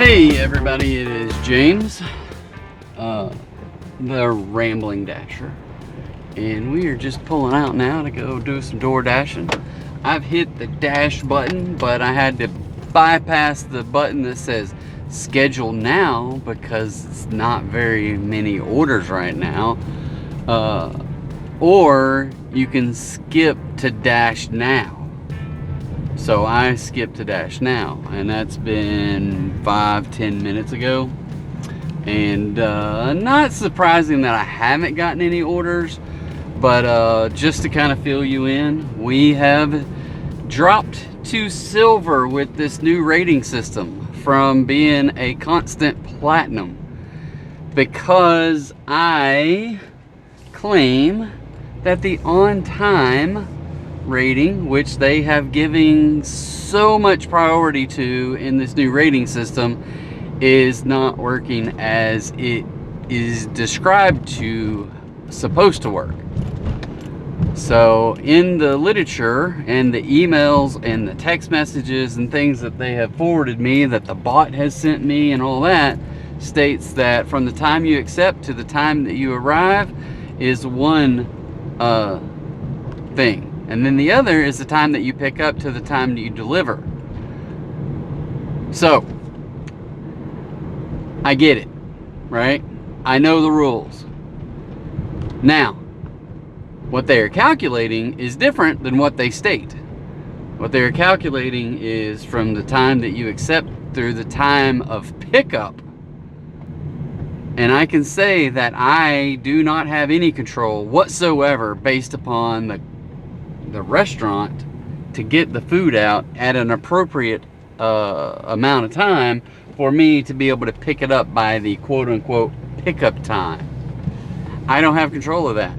Hey everybody, it is James, the Rambling Dasher, and we are just pulling out now to go do some door dashing. I've hit the dash button, but I had to bypass the button that says schedule now because it's not very many orders right now. Or you can skip to dash now. So I skipped to dash now, and that's been 5-10 minutes ago. And not surprising that I haven't gotten any orders, but just to kind of fill you in, we have dropped to silver with this new rating system from being a constant platinum, because I claim that the on-time rating, which they have given so much priority to in this new rating system, is not working as it is described to supposed to work. So in the literature and the emails and the text messages and things that they have forwarded me, that the bot has sent me and all that, states that from the time you accept to the time that you arrive is one thing. And then the other is the time that you pick up to the time that you deliver. So, I get it, right? I know the rules. Now, what they are calculating is different than what they state. What they are calculating is from the time that you accept through the time of pickup. And I can say that I do not have any control whatsoever based upon the restaurant to get the food out at an appropriate amount of time for me to be able to pick it up by the quote-unquote pickup time. I don't have control of that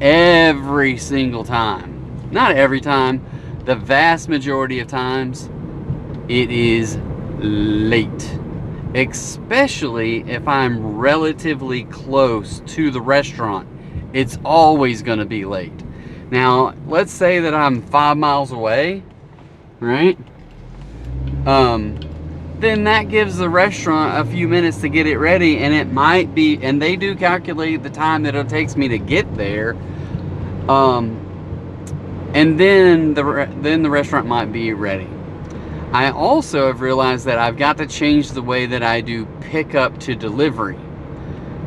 every single time. Not every time. The vast majority of times it is late, especially if I'm relatively close to the restaurant. It's always going to be late. Now, let's say that I'm 5 miles away, right? Then that gives the restaurant a few minutes to get it ready, and it might be, and they do calculate the time that it takes me to get there. And then the restaurant might be ready. I also have realized that I've got to change the way that I do pickup to delivery.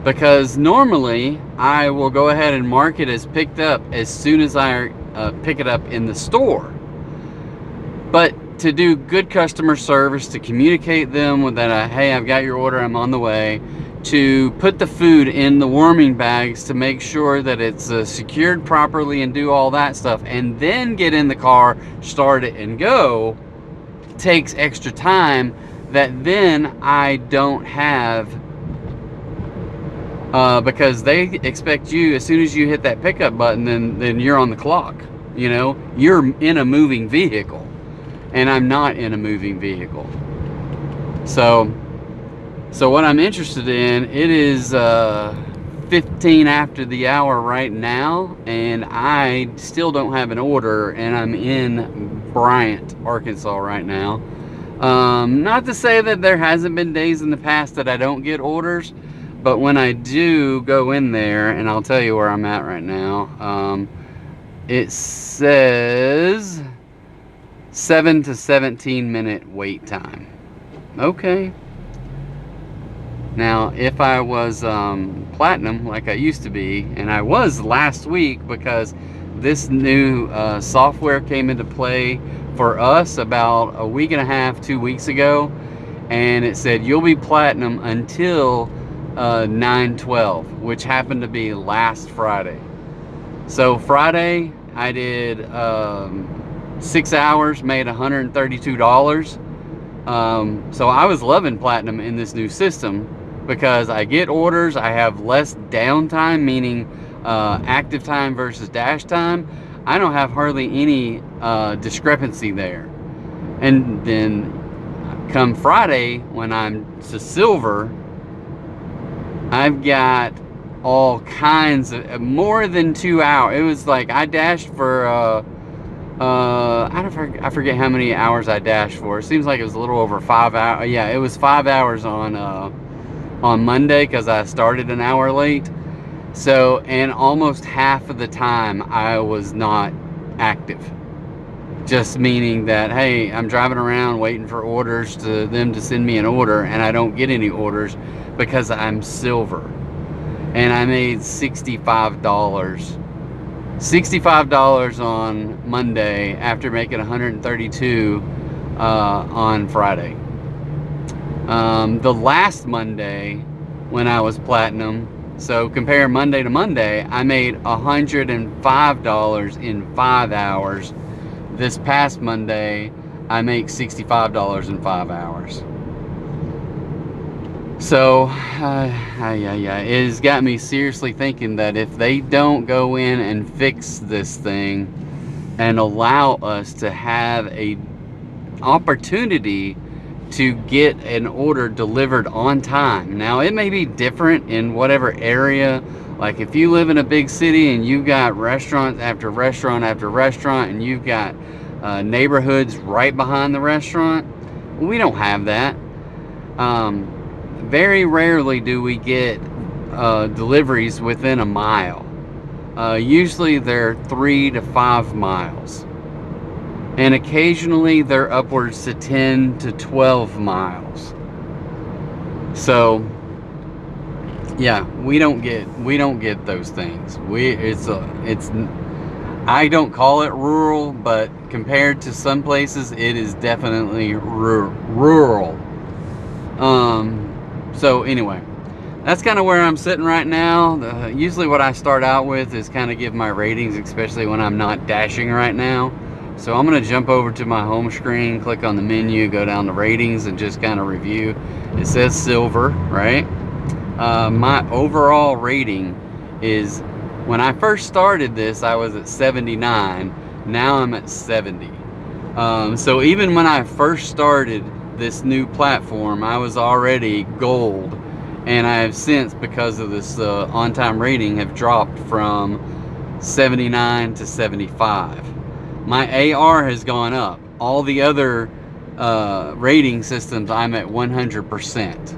Because normally I will go ahead and mark it as picked up as soon as I pick it up in the store. But to do good customer service, to communicate them with that, hey, I've got your order, I'm on the way, to put the food in the warming bags to make sure that it's secured properly and do all that stuff, and then get in the car, start it, and go, takes extra time that then I don't have. Because they expect you, as soon as you hit that pickup button, then you're on the clock. You know, you're in a moving vehicle, and I'm not in a moving vehicle. So what I'm interested in, it is 15 after the hour right now, and I still don't have an order, and I'm in Bryant, Arkansas right now. Not to say that there hasn't been days in the past that I don't get orders, but when I do go in there, and I'll tell you where I'm at right now, it says 7 to 17 minute wait time. Okay. Now, if I was platinum like I used to be, and I was last week, because this new software came into play for us about a week and a half, 2 weeks ago, and it said you'll be platinum until 9/12, which happened to be last Friday. So Friday I did 6 hours, made $132. So I was loving platinum in this new system because I get orders, I have less downtime, meaning active time versus dash time. I don't have hardly any discrepancy there. And then come Friday, when I'm to silver, I've got all kinds of more than 2 hours. It was like I dashed for I forget how many hours I dashed for. It seems like it was a little over 5 hours. Yeah, it was 5 hours on Monday because I started an hour late. So, and almost half of the time I was not active. Just meaning that, hey, I'm driving around waiting for orders to them to send me an order, and I don't get any orders because I'm silver. And I made $65. $65 on Monday after making 132 on Friday. The last Monday when I was platinum, so compare Monday to Monday, I made $105 in 5 hours. This past Monday, I make $65 in 5 hours. So, it has got me seriously thinking that if they don't go in and fix this thing and allow us to have a opportunity to get an order delivered on time. Now, it may be different in whatever area. Like if you live in a big city and you've got restaurant after restaurant after restaurant, and you've got neighborhoods right behind the restaurant, we don't have that. Very rarely do we get deliveries within a mile. Usually they're 3 to 5 miles. And occasionally they're upwards to 10 to 12 miles. So yeah, we don't get those things. I don't call it rural, but compared to some places, it is definitely rural. So anyway, that's kind of where I'm sitting right now. Usually what I start out with is kind of give my ratings, especially when I'm not dashing right now. So I'm going to jump over to my home screen, click on the menu, go down to ratings, and just kind of review. It says silver, right? My overall rating is, when I first started this, I was at 79. Now I'm at 70. So even when I first started this new platform, I was already gold. And I have since, because of this on-time rating, have dropped from 79 to 75. My AR has gone up. All the other rating systems, I'm at 100%.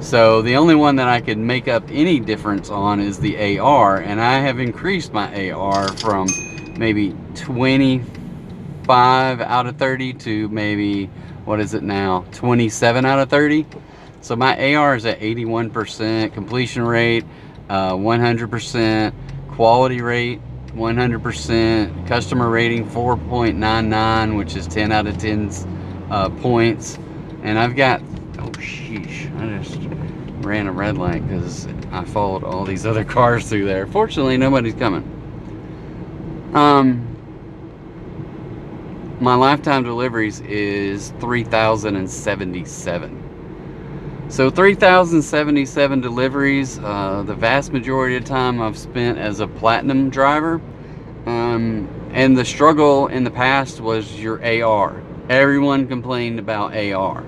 So the only one that I could make up any difference on is the AR, and I have increased my AR from maybe 25 out of 30 to maybe, what is it now, 27 out of 30. So my AR is at 81%, completion rate 100%, quality rate 100%, customer rating 4.99, which is 10 out of 10 points. And I've got, oh sheesh, I just ran a red light because I followed all these other cars through there. Fortunately, nobody's coming. My lifetime deliveries is 3,077. So 3,077 deliveries. The vast majority of time I've spent as a platinum driver. And the struggle in the past was your AR. Everyone complained about AR.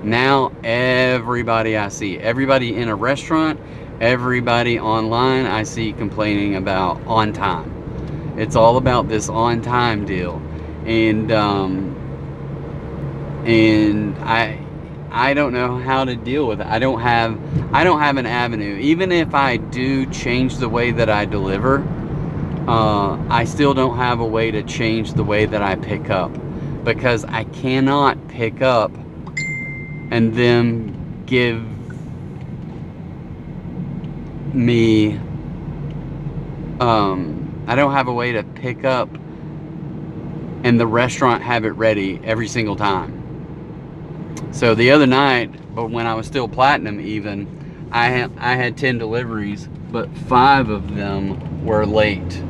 Now everybody I see, everybody in a restaurant, everybody online I see complaining about on time. It's all about this on time deal. And I don't know how to deal with it. I don't have an avenue. Even if I do change the way that I deliver, I still don't have a way to change the way that I pick up, because I cannot pick up and then give me I don't have a way to pick up and the restaurant have it ready every single time. So the other night, but when I was still platinum even, I had 10 deliveries, but 5 of them were late.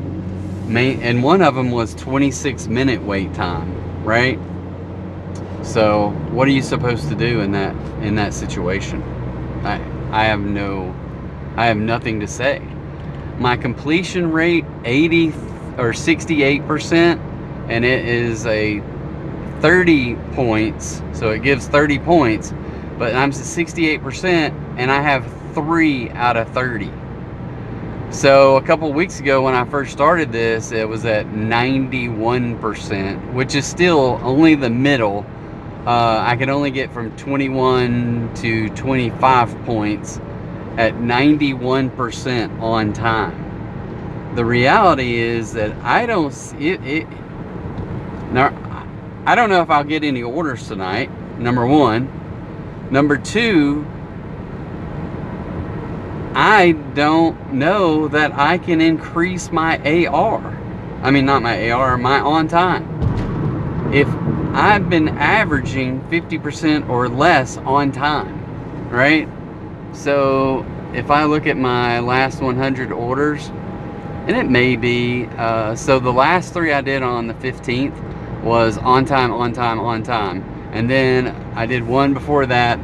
And one of them was 26-minute wait time, right? So what are you supposed to do in that situation? I have nothing to say. My completion rate 80 or 68%, and it is a 30 points, so it gives 30 points, but I'm at 68% and I have 3 out of 30. So a couple weeks ago when I first started this, it was at 91%, which is still only the middle. I can only get from 21 to 25 points at 91% on time. The reality is that I don't now, I don't know if I'll get any orders tonight, number one. Number two, I don't know that I can increase my AR. I mean, not my AR, my on time. If I've been averaging 50% or less on time, right? So if I look at my last 100 orders, and it may be, so the last 3 I did on the 15th was on time, on time, on time. And then I did one before that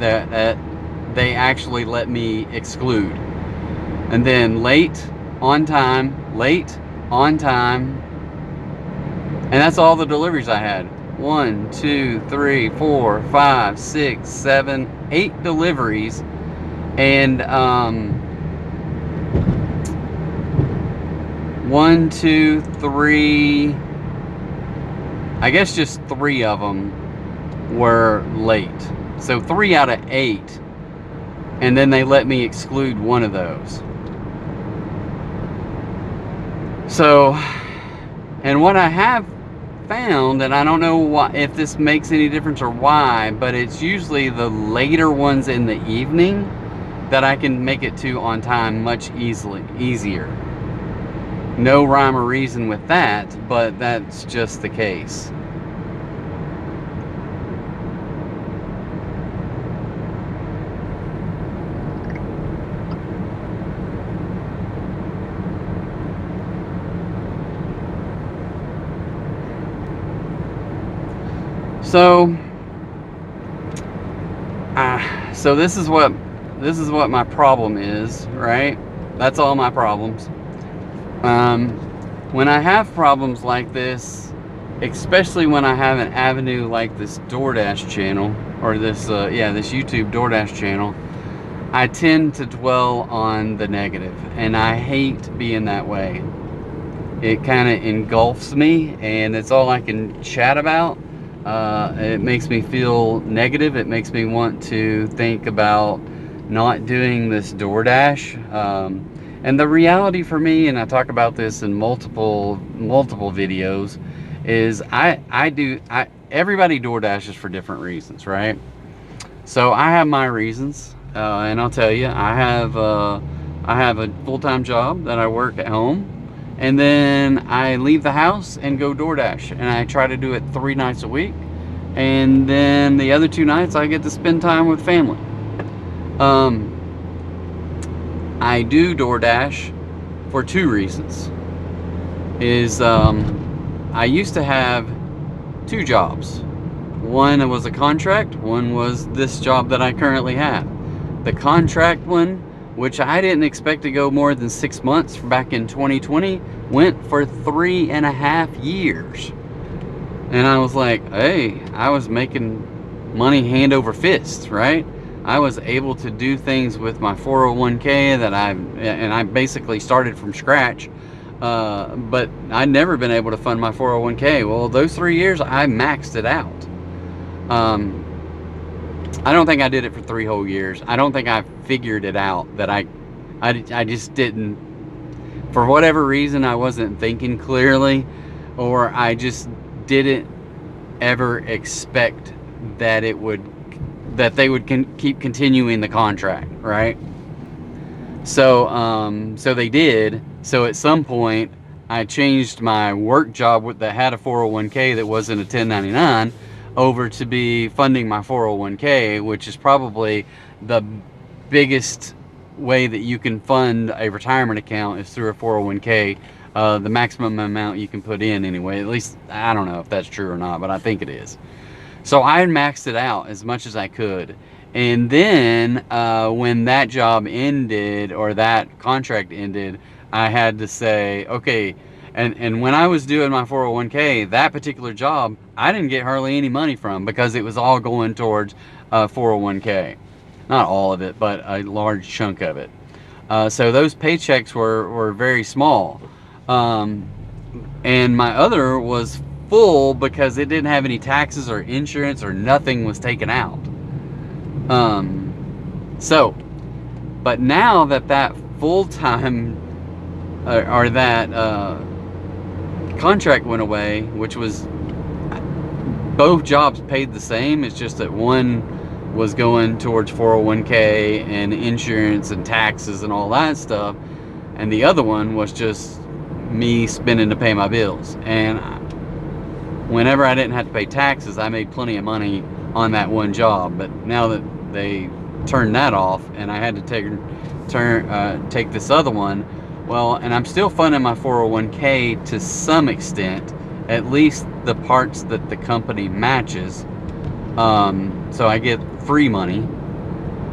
they actually let me exclude. And then late, on time, and that's all the deliveries I had. 1, 2, 3, 4, 5, 6, 7, 8 deliveries, and 1, 2, 3, I guess just 3 of them were late. So 3 out of 8, and then they let me exclude one of those. So, and what I have found, and I don't know why, if this makes any difference or why, but it's usually the later ones in the evening that I can make it to on time much easier. No rhyme or reason with that, but that's just the case. So this is what my problem is, right? That's all my problems. When I have problems like this, especially when I have an avenue like this DoorDash channel, or this this YouTube DoorDash channel, I tend to dwell on the negative, and I hate being that way. It kind of engulfs me, and it's all I can chat about. It makes me feel negative. It makes me want to think about not doing this DoorDash. And the reality for me, and I talk about this in multiple videos, is everybody DoorDashes for different reasons, right? So I have my reasons, and I'll tell you, I have a full-time job that I work at home. And then I leave the house and go DoorDash, and I try to do it 3 nights a week, and then the other 2 nights I get to spend time with family. I do DoorDash for 2 reasons. I used to have 2 jobs. One was a contract, one was this job that I currently have. The contract one, which I didn't expect to go more than 6 months back in 2020, went for 3.5 years. And I was like, hey, I was making money hand over fist, right? I was able to do things with my 401k that I basically started from scratch, but I'd never been able to fund my 401k. Well, those 3 years, I maxed it out. I don't think I did it for 3 whole years. I don't think I figured it out, that I just didn't, for whatever reason, I wasn't thinking clearly, or I just didn't ever expect that they would keep continuing the contract, right? So so they did. So at some point I changed my work job that had a 401k that wasn't a 1099 over to be funding my 401k, which is probably the biggest way that you can fund a retirement account, is through a 401k. The maximum amount you can put in anyway. At least, I don't know if that's true or not, but I think it is. So I maxed it out as much as I could. And then when that job ended, or that contract ended, I had to say, okay, and when I was doing my 401k, that particular job, I didn't get hardly any money from, because it was all going towards 401k. Not all of it, but a large chunk of it. So those paychecks were very small. Um, and my other was full because it didn't have any taxes or insurance or nothing was taken out. So, but now that full-time or that contract went away, which was, both jobs paid the same. It's just that one was going towards 401k and insurance and taxes and all that stuff, and the other one was just me spending to pay my bills. And whenever I didn't have to pay taxes, I made plenty of money on that one job. But now that they turned that off and I had to take this other one, well, and I'm still funding my 401k to some extent, at least the parts that the company matches. So I get free money.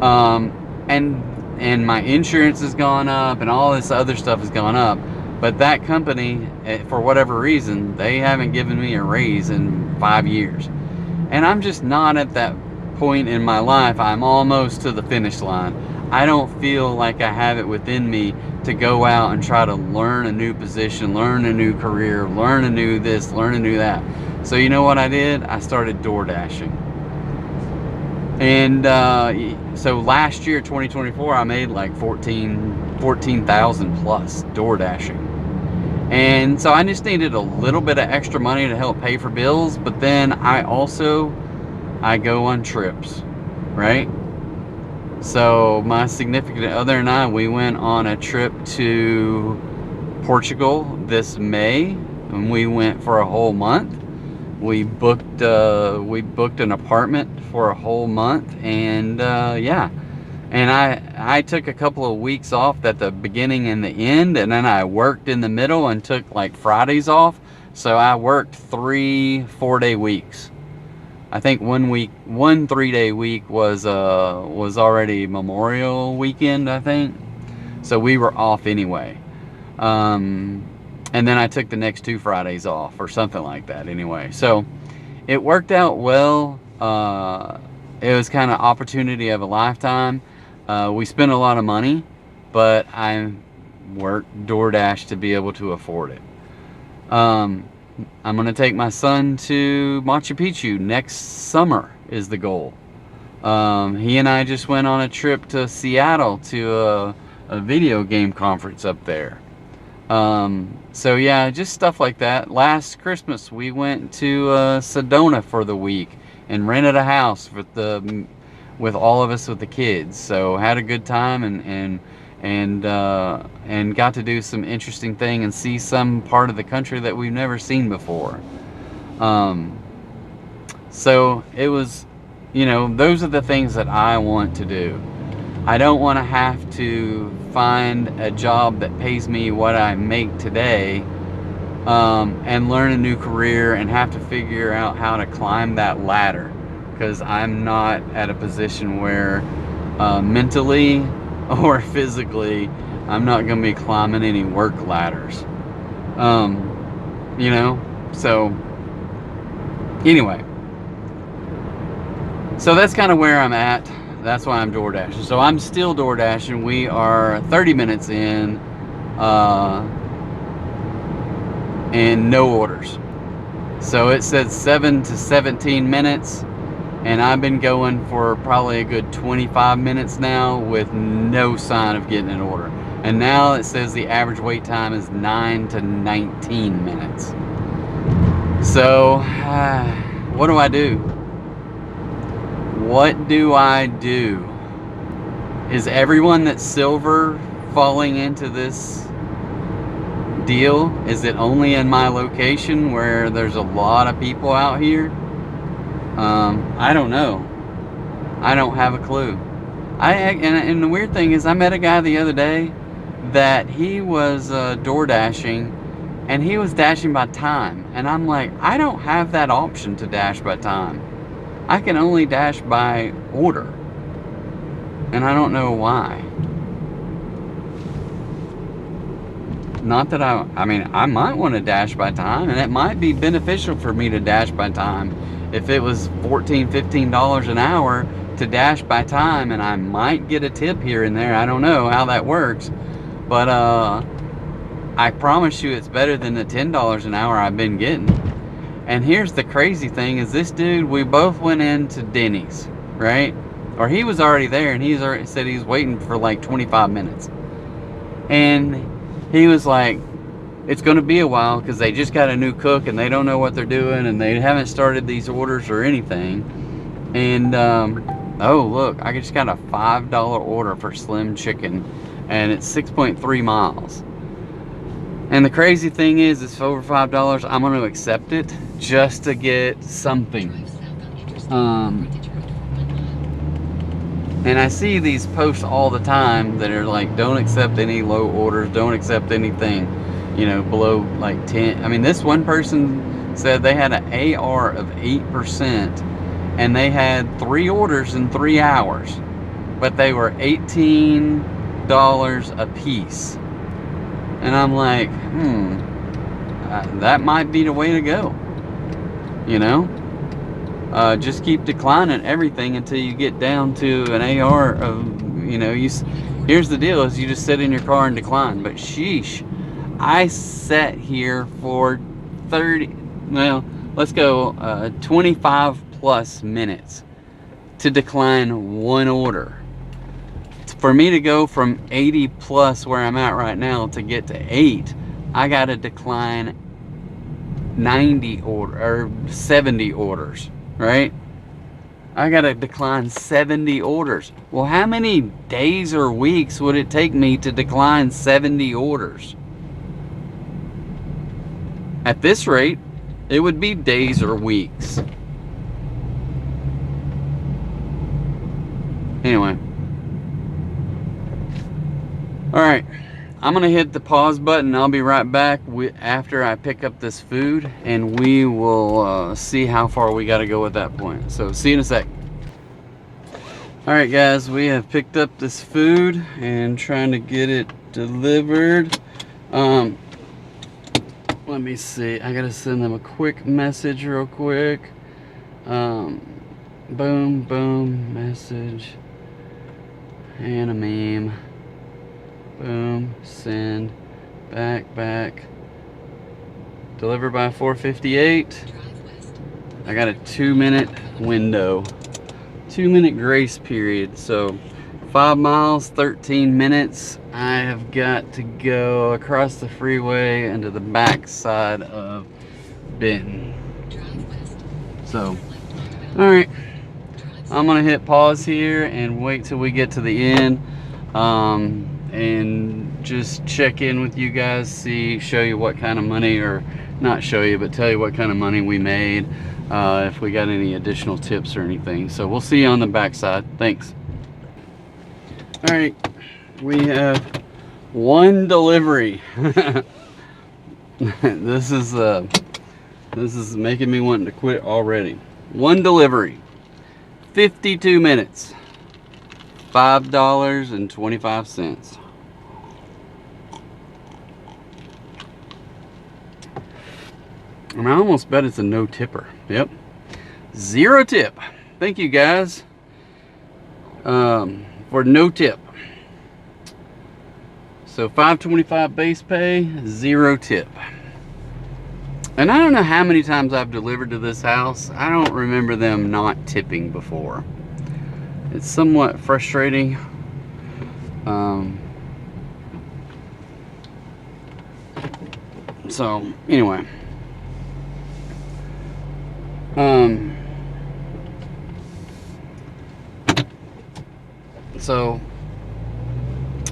And my insurance has gone up and all this other stuff has gone up. But that company, for whatever reason, they haven't given me a raise in 5 years. And I'm just not at that point in my life. I'm almost to the finish line. I don't feel like I have it within me to go out and try to learn a new position, learn a new career, learn a new this, learn a new that. So you know what I did? I started DoorDashing. And so last year, 2024, I made like 14,000 plus DoorDashing. And so I just needed a little bit of extra money to help pay for bills. But then I go on trips, right? So my significant other and I, we went on a trip to Portugal this May, and we went for a whole month. We booked an apartment for a whole month, and yeah. And I took a couple of weeks off at the beginning and the end, and then I worked in the middle and took like Fridays off. So I worked 3 4-day weeks. I think 1 3-day week was already Memorial Weekend, I think. So we were off anyway. And then I took the next 2 Fridays off or something like that anyway. So it worked out well. It was kind of opportunity of a lifetime. We spent a lot of money, but I worked DoorDash to be able to afford it. I'm going to take my son to Machu Picchu next summer is the goal. He and I just went on a trip to Seattle to a video game conference up there. So yeah, just stuff like that. Last Christmas we went to Sedona for the week and rented a house with all of us with the kids. So had a good time and got to do some interesting thing and see some part of the country that we've never seen before. So it was, those are the things that I want to do. I don't want to have to find a job that pays me what I make today, and learn a new career and have to figure out how to climb that ladder, because I'm not at a position where mentally or physically I'm not going to be climbing any work ladders. So anyway, so that's kind of where I'm at. That's why I'm DoorDashing. So I'm still DoorDashing. We are 30 minutes in, and no orders. So it says 7 to 17 minutes, and I've been going for probably a good 25 minutes now with no sign of getting an order. And now it says the average wait time is 9 to 19 minutes. So what do I do? What do I do? Is everyone that's silver falling into this deal? Is it only in my location where there's a lot of people out here? I don't know. I don't have a clue. And the weird thing is, I met a guy the other day that he was door dashing, and he was dashing by time, and I'm like, I don't have that option to dash by time. I can only dash by order, and I don't know why. Not that I mean, I might want to dash by time, and it might be beneficial for me to dash by time if it was $14, $15 an hour to Dash by time, and I might get a tip here and there. I don't know how that works, but I promise you it's better than the $10 an hour I've been getting. And here's the crazy thing is this dude, we both went into Denny's, right? Or he was already there, and he's already said he's waiting for like 25 minutes. And he was like, it's going to be a while because they just got a new cook and they don't know what they're doing and they haven't started these orders or anything. And oh look, I just got a $5 order for slim chicken, and it's 6.3 miles. And the crazy thing is, it's over $5. I'm going to accept it just to get something. And I see these posts all the time that are like, don't accept any low orders, don't accept anything, you know, below like 10. I mean, this one person said they had an AR of 8% and they had 3 orders in 3 hours, but they were $18 a piece. And I'm like, that might be the way to go, you know? Just keep declining everything until you get down to an AR of, you know, here's the deal is you just sit in your car and decline. But sheesh, I sat here for 25 plus minutes to decline one order. For me to go from 80 plus where I'm at right now to get to 8, I got to decline 70 orders. Right? I gotta decline 70 orders. Well, how many days or weeks would it take me to decline 70 orders? At this rate, it would be days or weeks. Anyway. Alright. I'm gonna hit the pause button. I'll be right back after I pick up this food, and we will see how far we got to go at that point. So see you in a sec. All right, guys, we have picked up this food and trying to get it delivered. Let me see. I gotta send them a quick message real quick. Boom, message, and a meme. Boom, send, back, deliver by 4:58. I got a 2-minute window, 2-minute grace period. So 5 miles, 13 minutes. I have got to go across the freeway into the back side of Benton. So, all right, I'm gonna hit pause here and wait till we get to the end. And just check in with you guys, show you what kind of money, or not show you, but tell you what kind of money we made, if we got any additional tips or anything. So we'll see you on the backside. Thanks. All right, we have one delivery. This is making me want to quit already. One delivery, 52 minutes, $5.25. And I almost bet it's a no tipper. Yep. 0 tip. Thank you guys for no tip. So $5.25 base pay, 0 tip. And I don't know how many times I've delivered to this house. I don't remember them not tipping before. It's somewhat frustrating. So anyway. So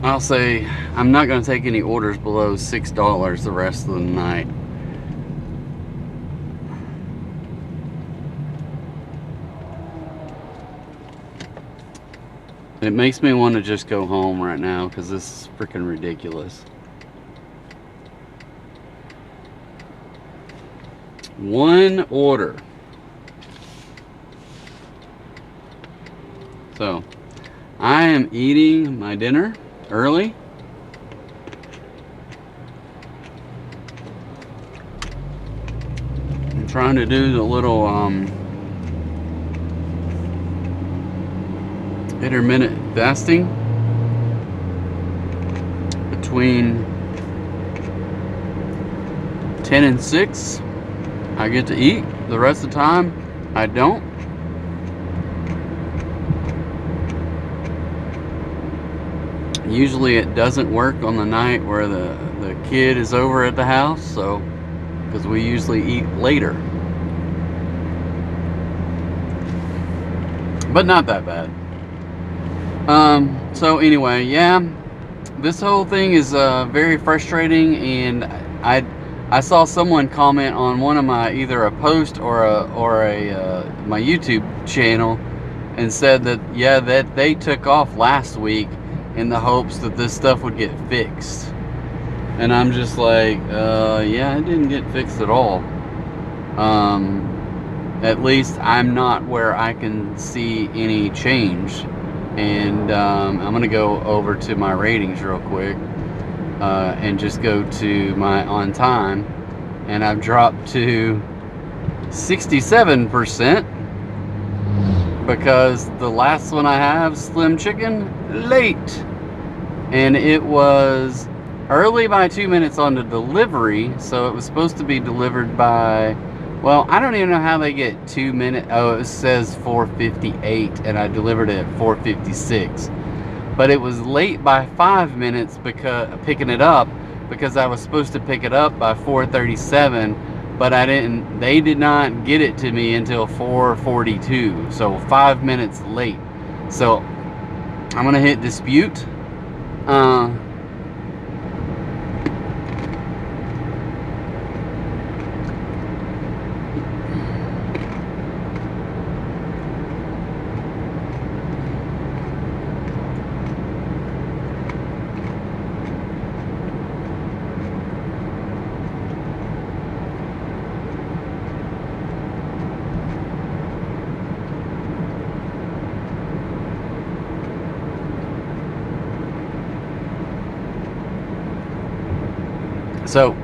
I'll say I'm not going to take any orders below $6 the rest of the night. It makes me want to just go home right now because this is freaking ridiculous. One order. So I am eating my dinner early. I'm trying to do the little intermittent fasting between 10 and 6. I get to eat. The rest of the time, I don't. Usually it doesn't work on the night where the kid is over at the house, so because we usually eat later. But not that bad. So anyway, yeah, this whole thing is very frustrating, and I saw someone comment on one of my either a post or my YouTube channel and said that yeah, that they took off last week in the hopes that this stuff would get fixed. And I'm just like, yeah, it didn't get fixed at all. At least I'm not where I can see any change. And I'm gonna go over to my ratings real quick and just go to my on time, and I've dropped to 67% because the last one I have, Slim Chicken, late, and it was early by 2 minutes on the delivery, so it was supposed to be delivered by, well, I don't even know how they get 2 minutes. Oh, it says 4:58, and I delivered it at 4:56. But it was late by 5 minutes because picking it up, because I was supposed to pick it up by 4:37, but I didn't. They did not get it to me until 4:42, so 5 minutes late. So I'm gonna hit dispute. So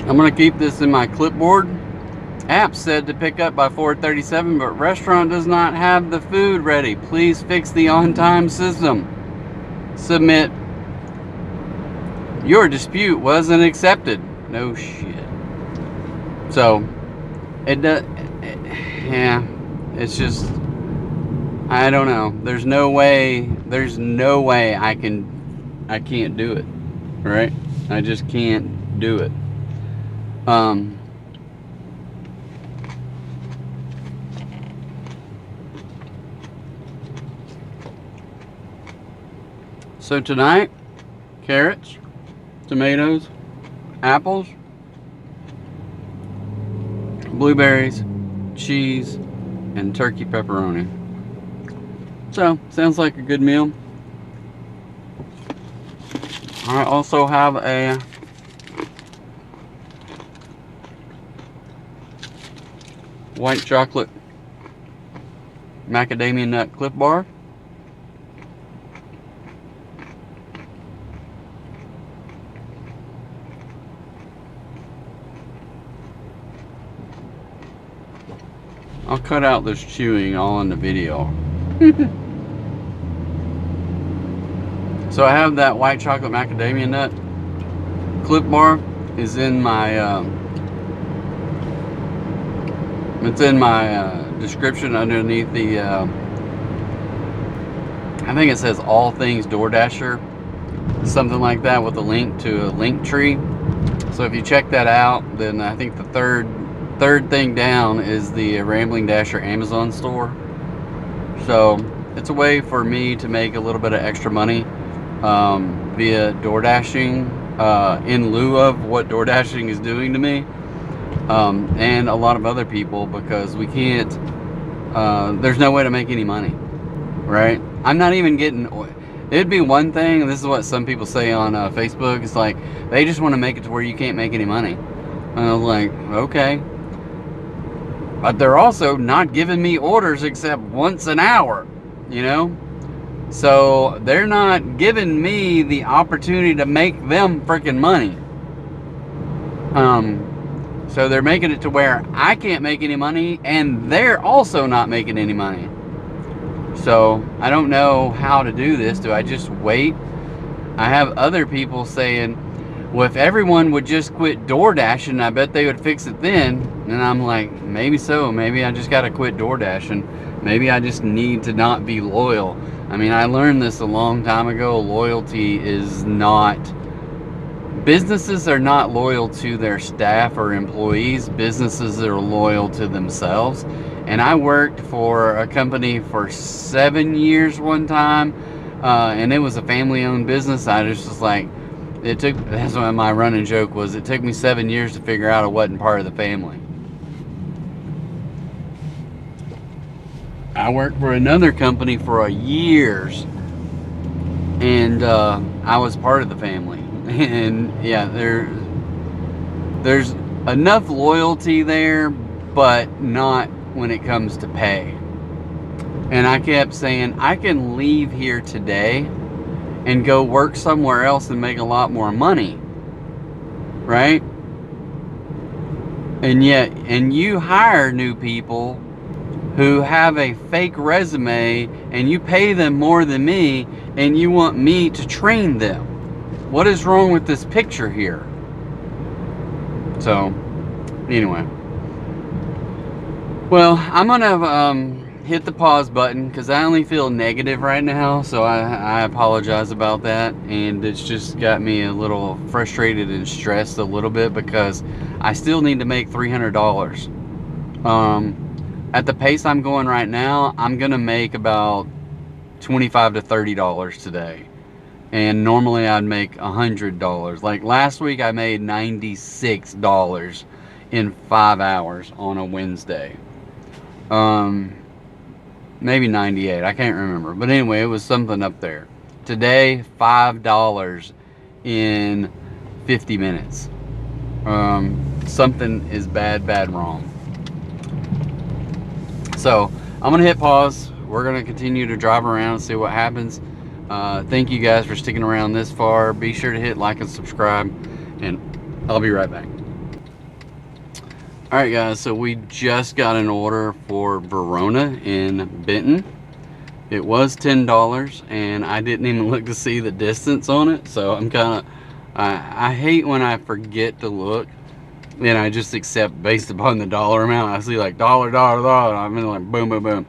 I'm gonna keep this in my clipboard. App said to pick up by 4:37, but restaurant does not have the food ready. Please fix the on-time system. Submit. Your dispute wasn't accepted. No shit. So it does. Yeah, it's just, I don't know. There's no way I can't do it. Right? I just can't do it. So tonight, carrots, tomatoes, apples, blueberries, cheese, and turkey pepperoni. So, sounds like a good meal. I also have a white chocolate macadamia nut Cliff Bar. I'll cut out this chewing all in the video. So I have that white chocolate macadamia nut Cliff Bar is in my it's in my description underneath the I think it says all things DoorDasher, something like that, with a link to a link tree. So if you check that out, then I think the third thing down is the Rambling Dasher Amazon store. So it's a way for me to make a little bit of extra money via DoorDashing, in lieu of what DoorDashing is doing to me, and a lot of other people, because we can't, there's no way to make any money, right? I'm not even getting, it'd be one thing, and this is what some people say on Facebook, it's like, they just want to make it to where you can't make any money. And I was like, okay. But they're also not giving me orders except once an hour, you know? So they're not giving me the opportunity to make them freaking money. So they're making it to where I can't make any money, and they're also not making any money. So I don't know how to do this. Do I just wait? I have other people saying, well, if everyone would just quit DoorDashing, I bet they would fix it then. And I'm like, maybe so. Maybe I just got to quit DoorDashing. Maybe I just need to not be loyal. I mean, I learned this a long time ago. Loyalty is not... Businesses are not loyal to their staff or employees. Businesses are loyal to themselves. And I worked for a company for 7 years one time, and it was a family-owned business. I just was like, that's what my running joke was. It took me 7 years to figure out I wasn't part of the family. I worked for another company for years, and I was part of the family. And yeah, there's enough loyalty there, but not when it comes to pay. And I kept saying, I can leave here today and go work somewhere else and make a lot more money, right? And you hire new people who have a fake resume, and you pay them more than me, and you want me to train them. What is wrong with this picture here? So, anyway. Well, I'm gonna hit the pause button because I only feel negative right now, so I apologize about that. And it's just got me a little frustrated and stressed a little bit because I still need to make $300. At the pace I'm going right now, I'm gonna make about $25 to $30 today. And normally I'd make $100. Like last week I made $96 in 5 hours on a Wednesday. Maybe 98, I can't remember. But anyway, it was something up there. Today, $5 in 50 minutes. Something is bad wrong. So, I'm gonna hit pause. We're gonna continue to drive around and see what happens. Thank you guys for sticking around this far. Be sure to hit like and subscribe, and I'll be right back. Alright guys, so we just got an order for Verona in Benton. It was $10, and I didn't even look to see the distance on it, so I'm kind of... I hate when I forget to look, and I just accept based upon the dollar amount. I see like dollar, I'm in like boom, boom, boom.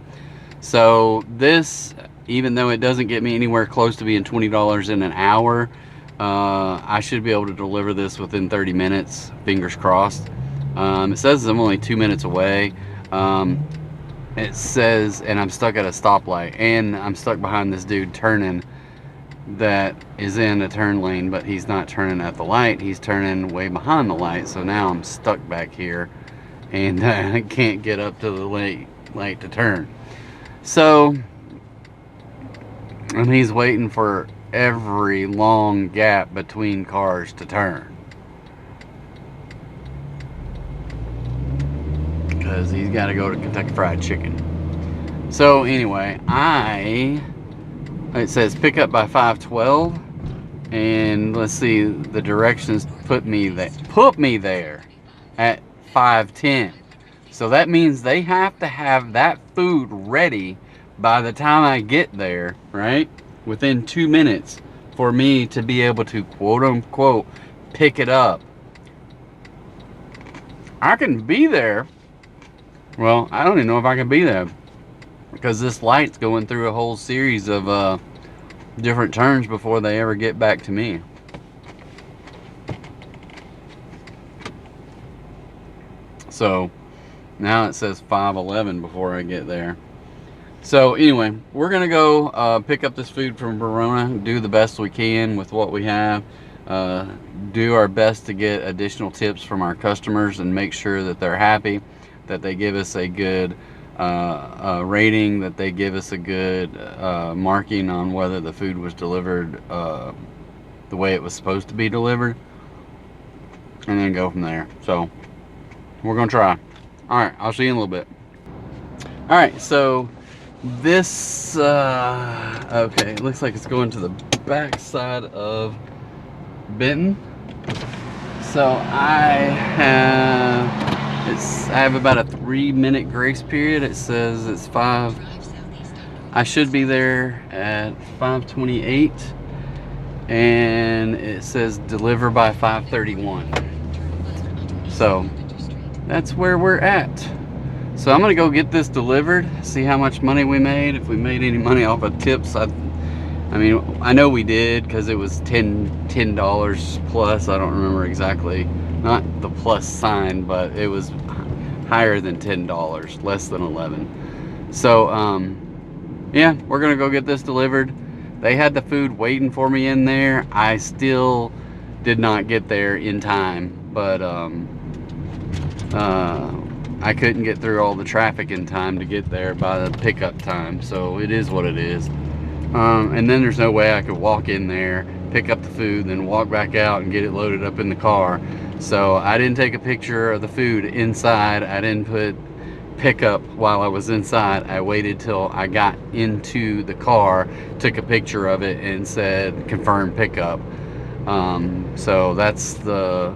So this, even though it doesn't get me anywhere close to being $20 in an hour, I should be able to deliver this within 30 minutes, fingers crossed. It says I'm only 2 minutes away. It says, and I'm stuck at a stoplight, and I'm stuck behind this dude turning that is in a turn lane, but he's not turning at the light, he's turning way behind the light. So now I'm stuck back here, and I can't get up to the light to turn. So, and he's waiting for every long gap between cars to turn, because he's got to go to Kentucky Fried Chicken. So anyway, it says pick up by 5:12, and let's see, the directions put me there at 5:10. So that means they have to have that food ready by the time I get there, right? Within 2 minutes for me to be able to quote unquote pick it up. I can be there. Well, I don't even know if I can be there, because this light's going through a whole series of different turns before they ever get back to me. So now it says 5:11 before I get there. So anyway, we're gonna go pick up this food from Verona, do the best we can with what we have, do our best to get additional tips from our customers and make sure that they're happy, that they give us a good rating, that they give us a good marking on whether the food was delivered the way it was supposed to be delivered, and then go from there. So we're gonna try. All right, I'll see you in a little bit. All right, so this okay, it looks like it's going to the back side of Benton. So I have about a 3-minute grace period. It says it's 5 I should be there at 5:28, and it says deliver by 5:31. So that's where we're at. So I'm gonna go get this delivered, see how much money we made, if we made any money off of tips. I mean, I know we did, because it was $10 plus. I don't remember exactly, not the plus sign, but it was higher than $10, less than 11. So yeah, we're gonna go get this delivered. They had the food waiting for me in there. I still did not get there in time, but I couldn't get through all the traffic in time to get there by the pickup time, so it is what it is. And then there's no way I could walk in there, pick up the food, then walk back out and get it loaded up in the car. So I didn't take a picture of the food inside. I didn't put pickup while I was inside. I waited till I got into the car, took a picture of it, and said confirm pickup. So that's the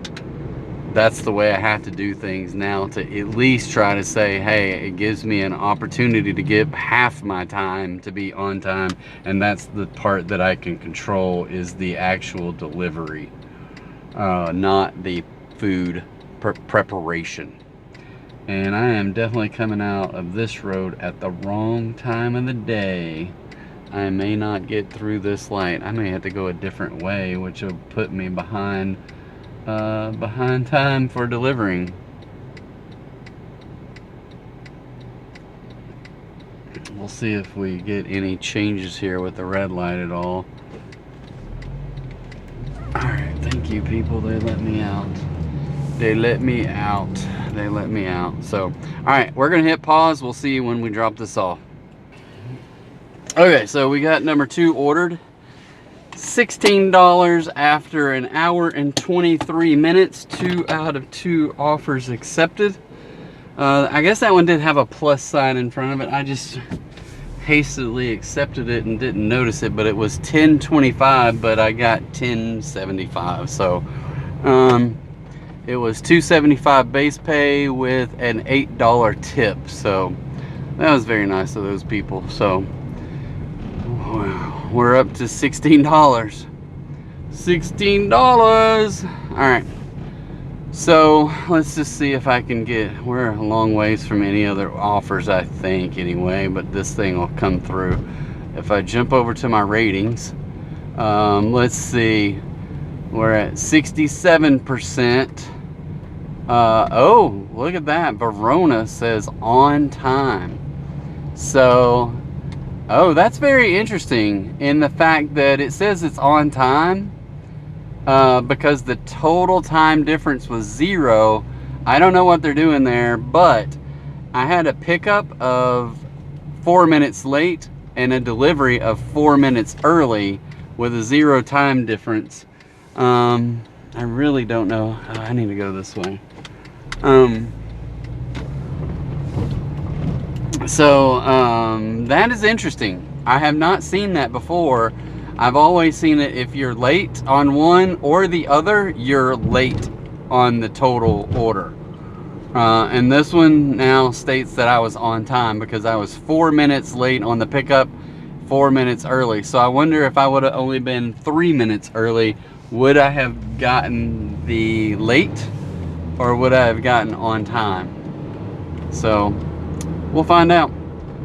way I have to do things now, to at least try to say, hey, it gives me an opportunity to give half my time to be on time, and that's the part that I can control, is the actual delivery, not the food preparation. And I am definitely coming out of this road at the wrong time of the day. I may not get through this light. I may have to go a different way, which will put me behind time for delivering. We'll see if we get any changes here with the red light at all. Alright, thank you people, they let me out. They let me out. They let me out. So, alright, we're gonna hit pause. We'll see you when we drop this off. Okay, so we got number 2 ordered. $16 after an hour and 23 minutes. 2 out of 2 offers accepted. I guess that one did have a plus sign in front of it. I just hastily accepted it and didn't notice it, but it was $10.25, but I got $10.75. So it was $2.75 base pay with an $8 tip. So that was very nice of those people. So we're up to $16. $16. All right. So let's just see if I can get, we're a long ways from any other offers, I think, anyway, but this thing will come through. If I jump over to my ratings, let's see, we're at 67%. Oh, look at that. Verona says on time. So, oh, that's very interesting in the fact that it says it's on time. Because the total time difference was 0. I don't know what they're doing there, but I had a pickup of 4 minutes late and a delivery of 4 minutes early with a 0 time difference. I really don't know. Oh, I need to go this way. That is interesting. I have not seen that before. I've always seen it, if you're late on one or the other, you're late on the total order. And this one now states that I was on time because I was 4 minutes late on the pickup, 4 minutes early. So I wonder if I would have only been 3 minutes early, would I have gotten the late or would I have gotten on time? So we'll find out.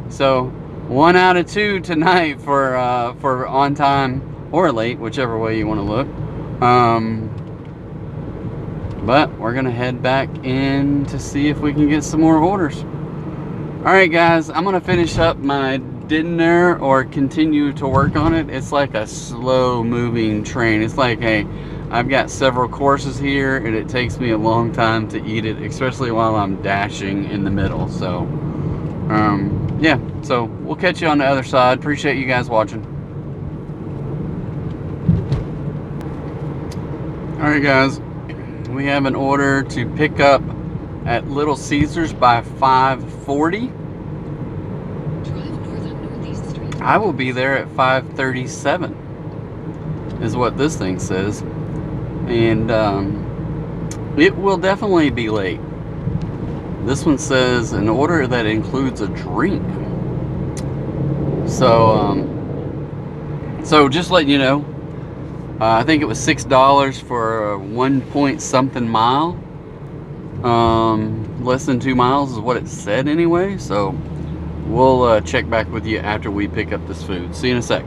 So 1 out of 2 tonight for on time or late, whichever way you want to look. But we're gonna head back in to see if we can get some more orders. All right, guys, I'm gonna finish up my dinner or continue to work on it. It's like a slow moving train. It's like, hey, I've got several courses here and it takes me a long time to eat it, especially while I'm dashing in the middle. So yeah, so we'll catch you on the other side. Appreciate you guys watching. All right, guys, we have an order to pick up at Little Caesars by 5:40. I will be there at 5:37 is what this thing says, and it will definitely be late. This one says an order that includes a drink. So just letting you know, I think it was $6 for a 1 point something mile. Less than 2 miles is what it said anyway. So we'll check back with you after we pick up this food. See you in a sec.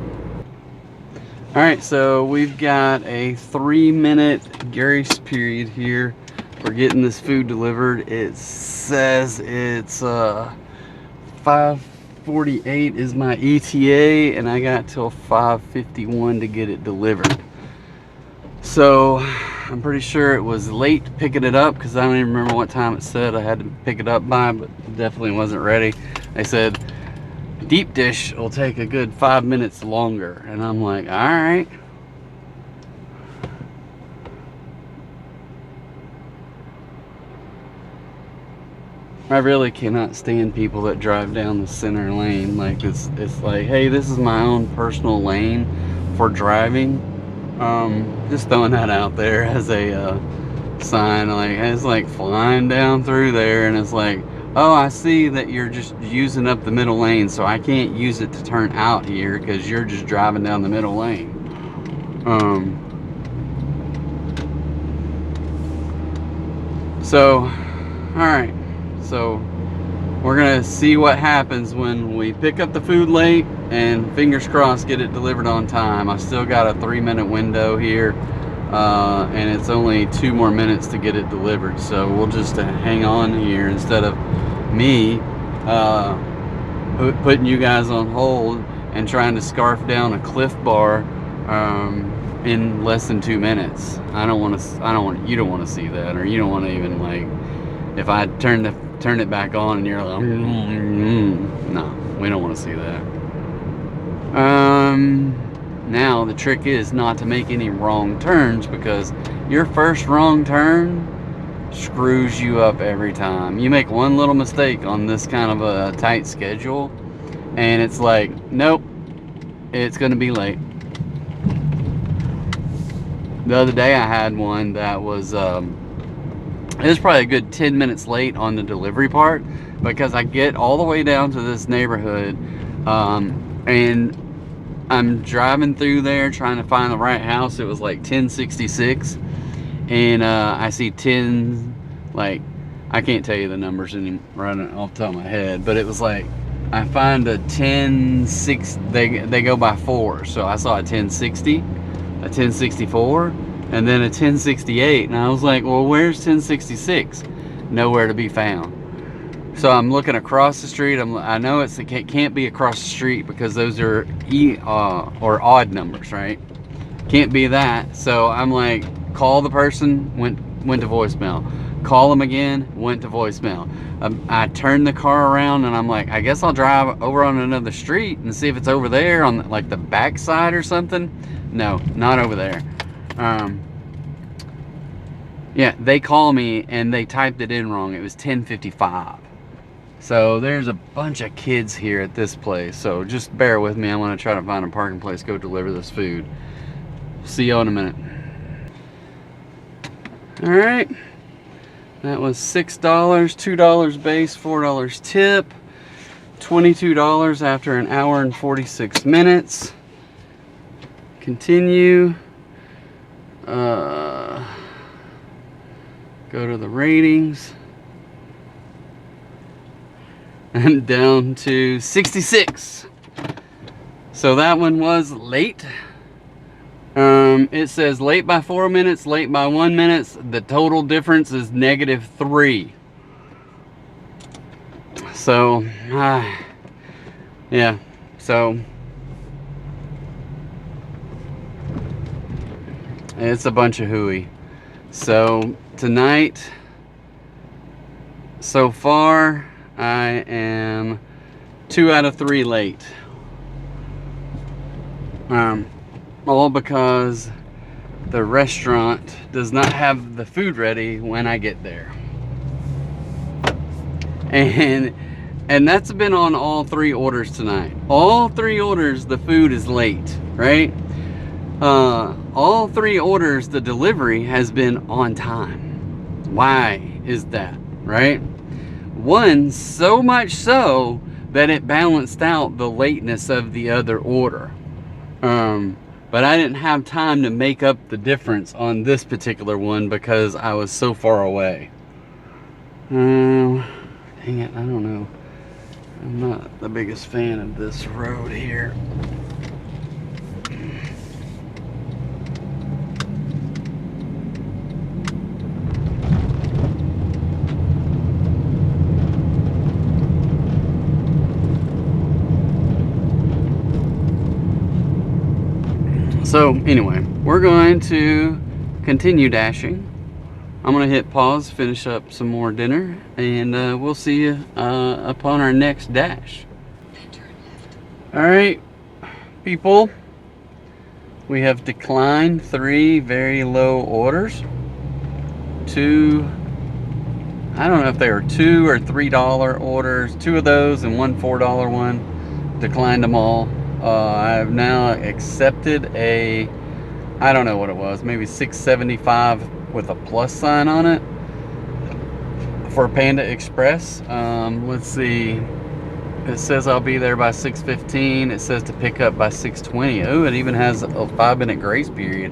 All right, so we've got a 3-minute grace period here for getting this food delivered. It says it's 5:48 is my ETA, and I got till 5:51 to get it delivered. So I'm pretty sure it was late picking it up, because I don't even remember what time it said I had to pick it up by, but definitely wasn't ready. They said deep dish will take a good 5 minutes longer, and I'm like, all right. I really cannot stand people that drive down the center lane. Like it's like, hey, this is my own personal lane for driving. Just throwing that out there as a sign. Like, it's like flying down through there, and it's like, oh, I see that you're just using up the middle lane, so I can't use it to turn out here because you're just driving down the middle lane. So, alright. So, we're going to see what happens when we pick up the food late, and fingers crossed get it delivered on time. I still got a 3-minute window here, and it's only 2 more minutes to get it delivered. So we'll just hang on here instead of me putting you guys on hold and trying to scarf down a Cliff Bar in less than 2 minutes. You don't want to see that, or you don't want to even, like, if I turn it back on and you're like, no, we don't want to see that. Now the trick is not to make any wrong turns, because your first wrong turn screws you up every time. You make one little mistake on this kind of a tight schedule, and it's like, nope, it's gonna be late. The other day I had one that was it was probably a good 10 minutes late on the delivery part, because I get all the way down to this neighborhood, and I'm driving through there trying to find the right house. It was like 1066, and I see 10, like, I can't tell you the numbers right off the top of my head, but it was like, I find a 1060, they go by 4, so I saw a 1060, a 1064, and then a 1068, and I was like, well, where's 1066? Nowhere to be found. So I'm looking across the street. I know it can't be across the street, because those are or odd numbers, right? Can't be that. So I'm like, call the person, went to voicemail. Call them again, went to voicemail. I turned the car around, and I'm like, I guess I'll drive over on another street and see if it's over there on, like, the back side or something. No, not over there. Yeah, they call me and they typed it in wrong. It was 1055. So there's a bunch of kids here at this place, so just bear with me. I'm going to try to find a parking place, go deliver this food. See y'all in a minute. Alright, that was $6, $2 base, $4 tip, $22 after an hour and 46 minutes. Continue. Go to the ratings. And down to 66. So that one was late. It says late by 4 minutes, late by 1 minute. The total difference is -3. So, yeah. So, it's a bunch of hooey. So, tonight, so far, I am 2 out of 3 late. All because the restaurant does not have the food ready when I get there. And that's been on all 3 orders tonight. All 3 orders, the food is late, right? All 3 orders, the delivery has been on time. Why is that, right? One, so much so that it balanced out the lateness of the other order. But I didn't have time to make up the difference on this particular one because I was so far away. Dang it, I don't know. I'm not the biggest fan of this road here. So anyway, we're going to continue dashing. I'm going to hit pause, finish up some more dinner, and we'll see you upon our next dash. Alright, people. We have declined 3 very low orders. 2, I don't know if they were $2 or $3 orders. 2 of those and 1 $4 one. Declined them all. I've now accepted a, I don't know what it was, maybe $6.75 with a plus sign on it for Panda Express. Let's see, it says I'll be there by 6:15. It says to pick up by 6:20. Oh, it even has a 5-minute grace period,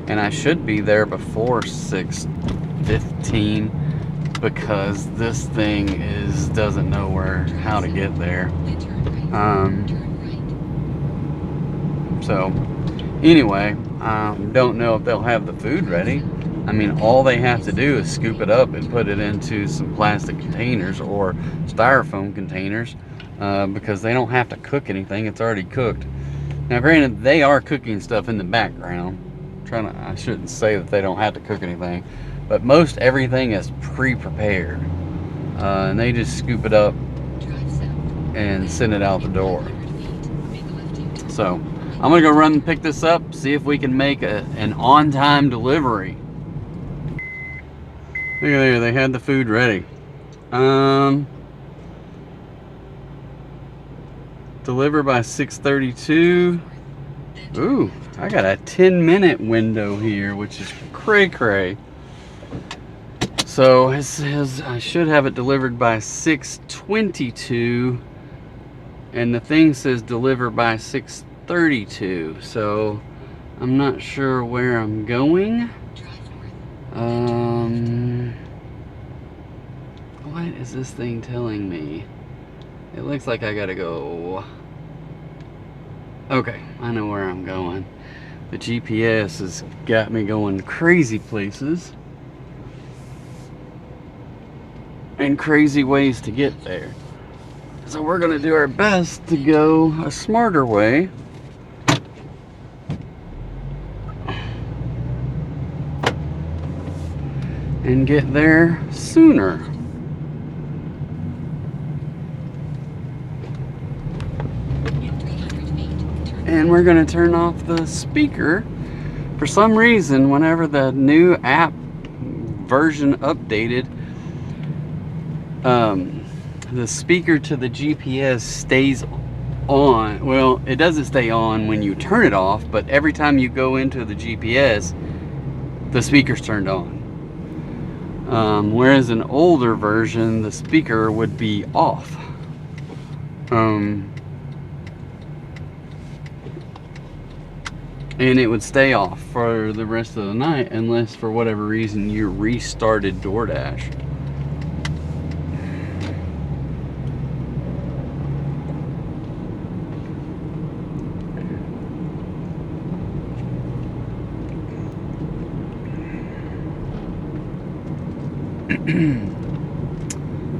and I should be there before 6:15 because this thing doesn't know how to get there. So anyway, don't know if they'll have the food ready. I mean, all they have to do is scoop it up and put it into some plastic containers or styrofoam containers, because they don't have to cook anything. It's already cooked. Now granted, they are cooking stuff in the background. I shouldn't say that they don't have to cook anything, but most everything is pre-prepared, and they just scoop it up and send it out the door. So I'm gonna go run and pick this up, see if we can make an on-time delivery. Look at there, they had the food ready. Deliver by 6:32. Ooh, I got a 10-minute window here, which is cray-cray. So it says I should have it delivered by 6:22, and the thing says deliver by 6:32. So I'm not sure where I'm going. What is this thing telling me? It looks like I gotta go. Okay, I know where I'm going. The GPS has got me going crazy places and crazy ways to get there. So we're gonna do our best to go a smarter way. And get there sooner. And we're going to turn off the speaker. For some reason, whenever the new app version updated, the speaker to the GPS stays on. Well, it doesn't stay on when you turn it off, but every time you go into the GPS, the speaker's turned on. Whereas an older version, the speaker would be off. And it would stay off for the rest of the night unless for whatever reason you restarted DoorDash.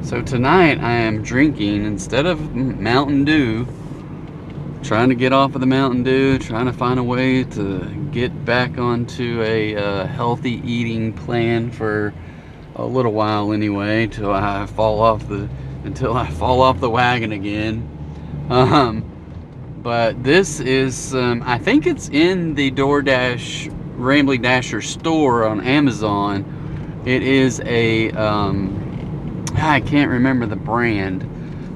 So tonight I am drinking, instead of Mountain Dew, trying to get off of the Mountain Dew, trying to find a way to get back onto a healthy eating plan for a little while anyway, until I fall off the wagon again. But this is, I think it's in the DoorDash Rambling Dasher store on Amazon. It is a, I can't remember the brand.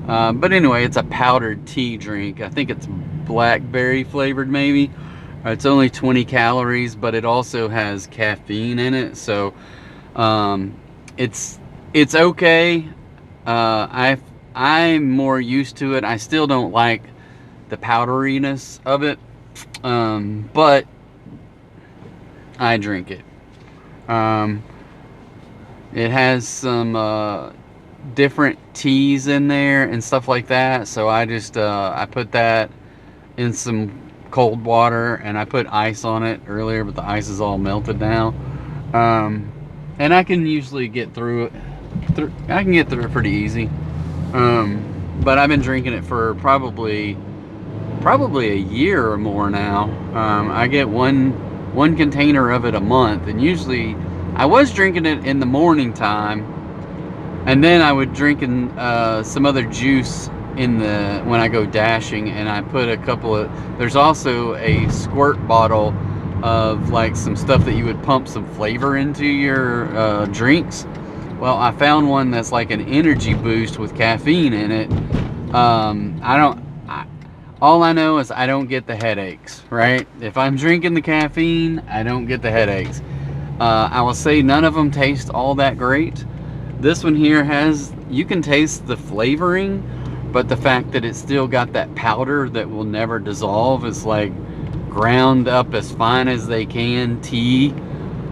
But anyway, it's a powdered tea drink. I think it's blackberry flavored maybe. It's only 20 calories, but it also has caffeine in it. So it's okay. I'm more used to it. I still don't like the powderiness of it, but I drink it. It has some different teas in there and stuff like that, so I just I put that in some cold water, and I put ice on it earlier, but the ice is all melted now. And I can usually get through it. I can get through it pretty easy. But I've been drinking it for probably a year or more now. I get one container of it a month, and usually I was drinking it in the morning time, and then I would drink some other juice when I go dashing, and I put a couple of, there's also a squirt bottle of like some stuff that you would pump some flavor into your drinks. Well, I found one that's like an energy boost with caffeine in it. All I know is I don't get the headaches, right? If I'm drinking the caffeine, I don't get the headaches. I will say none of them taste all that great. This one here you can taste the flavoring, but the fact that it's still got that powder that will never dissolve is like ground up as fine as they can tea,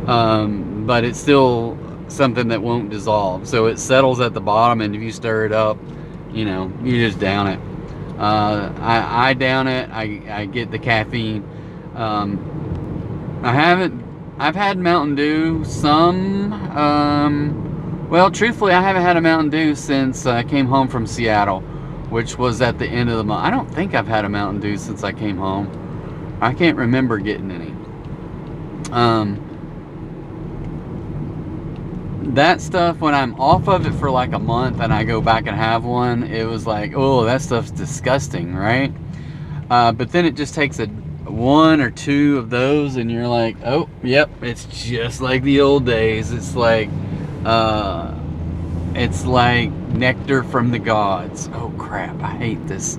but it's still something that won't dissolve. So it settles at the bottom, and if you stir it up, you just down it. I down it. I get the caffeine. I've had Mountain Dew some. Well, truthfully, I haven't had a Mountain Dew since I came home from Seattle, which was at the end of the month. I don't think I've had a Mountain Dew since I came home. I can't remember getting any. That stuff, when I'm off of it for like a month and I go back and have one, it was like, oh, that stuff's disgusting, right? But then it just takes one or two of those, and you're like, oh, yep, it's just like the old days. It's like nectar from the gods. Oh crap, I hate this.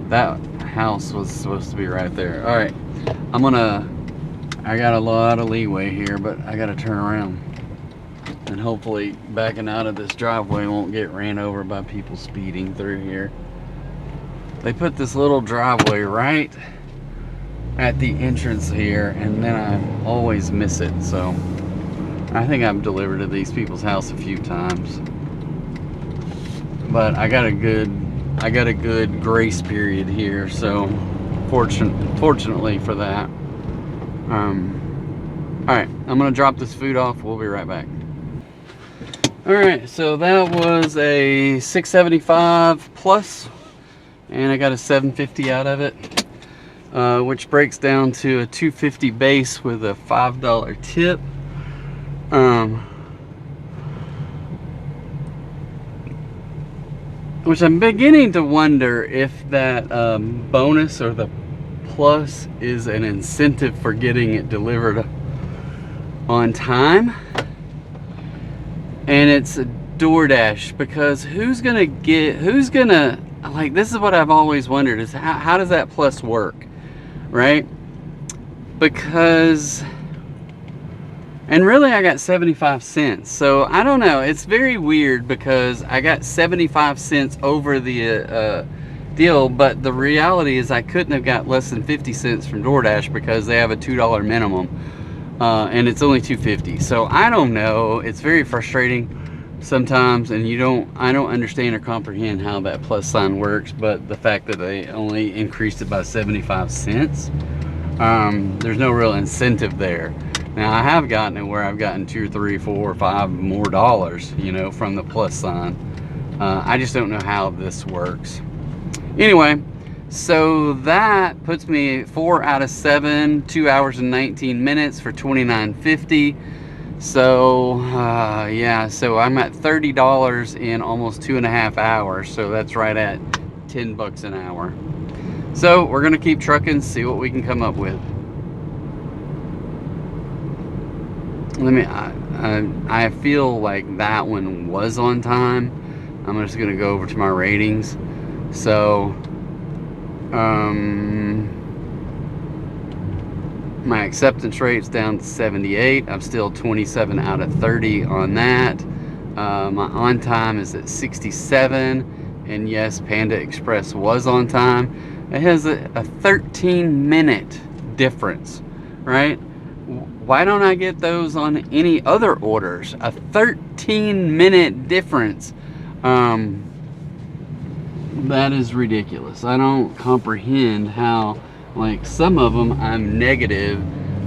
That house was supposed to be right there. All right, I got a lot of leeway here, but I gotta turn around. And hopefully backing out of this driveway won't get ran over by people speeding through here. They put this little driveway right at the entrance here, and then I always miss it. So I think I've delivered to these people's house a few times, but I got a good grace period here, so fortunately for that. All right, I'm gonna drop this food off. We'll be right back. All right, so that was a $6.75 plus, and I got a $7.50 out of it, which breaks down to a $2.50 base with a $5 tip. Which I'm beginning to wonder if that bonus or the plus is an incentive for getting it delivered on time. And it's a DoorDash, because who's gonna like, this is what I've always wondered, is how does that plus work, right? Because, and really I got 75 cents, so I don't know, it's very weird, because I got 75 cents over the deal, but the reality is I couldn't have got less than 50 cents from DoorDash, because they have a $2 minimum. And it's only $2.50. So I don't know. It's very frustrating sometimes, and I don't understand or comprehend how that plus sign works. But the fact that they only increased it by 75 cents, there's no real incentive there. Now I have gotten it where I've gotten $2 or $3, $4 or $5 more dollars, from the plus sign. I just don't know how this works. Anyway. So that puts me 4 out of 7, 2 hours and 19 minutes for $29.50. So yeah, so I'm at $30 in almost 2.5 hours. So that's right at $10 an hour. So we're gonna keep trucking, see what we can come up with. I feel like that one was on time. I'm just gonna go over to my ratings. So my acceptance rate's down to 78. I'm still 27 out of 30 on that. My on time is at 67, and yes, Panda Express was on time. It has a 13-minute difference, right? Why don't I get those on any other orders? A 13-minute difference. That is ridiculous. I don't comprehend how, like, some of them I'm negative.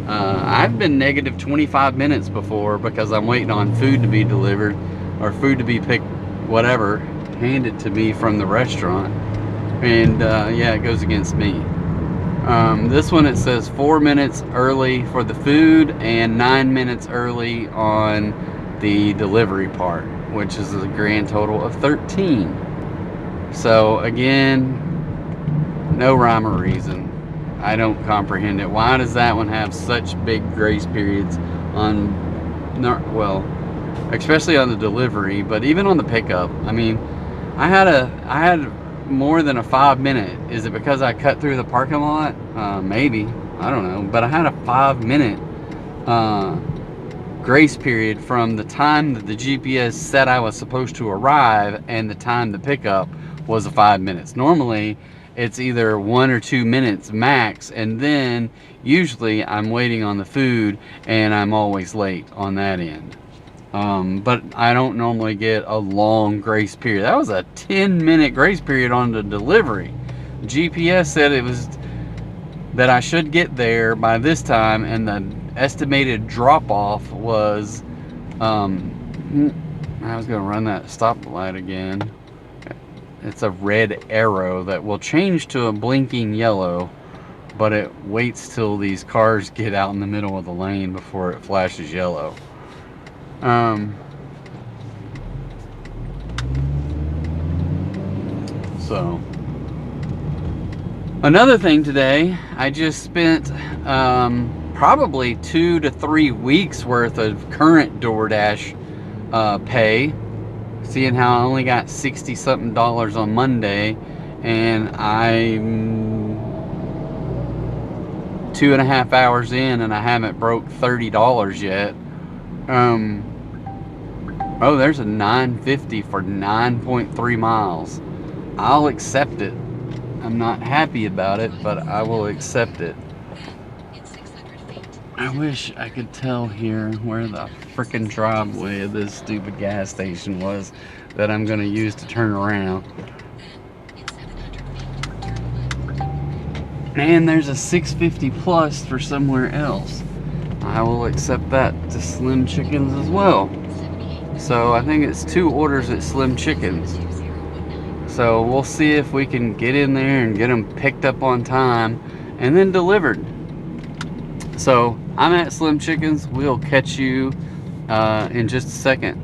I've been negative 25 minutes before because I'm waiting on food to be delivered or food to be picked, whatever, handed to me from the restaurant. And yeah, it goes against me. This one, it says 4 minutes early for the food and 9 minutes early on the delivery part, which is a grand total of 13. So again, no rhyme or reason. I don't comprehend it. Why does that one have such big grace periods on, well, especially on the delivery, but even on the pickup? I mean, I had more than a 5 minute. Is it because I cut through the parking lot? Maybe, I don't know, but I had a 5 minute grace period from the time that the GPS said I was supposed to arrive and the time to pick up was 5 minutes. Normally it's either 1 or 2 minutes max, and then usually I'm waiting on the food and I'm always late on that end. But I don't normally get a long grace period. That was a 10-minute grace period on the delivery. GPS said it was that I should get there by this time, and the estimated drop-off was I was gonna run that stoplight again. It's a red arrow that will change to a blinking yellow, but it waits till these cars get out in the middle of the lane before it flashes yellow. So another thing today, I just spent probably 2 to 3 weeks worth of current DoorDash pay, seeing how I only got 60 something dollars on Monday, and I'm 2.5 hours in and I haven't broke $30 yet. Oh, there's a $9.50 for 9.3 miles. I'll accept it. I'm not happy about it, but I will accept it. I wish I could tell here where the frickin' driveway of this stupid gas station was that I'm gonna use to turn around. And there's a 650 plus for somewhere else. I will accept that to Slim Chickens as well. So I think it's 2 orders at Slim Chickens. So we'll see if we can get in there and get them picked up on time and then delivered. So I'm at Slim Chickens. We'll catch you in just a second.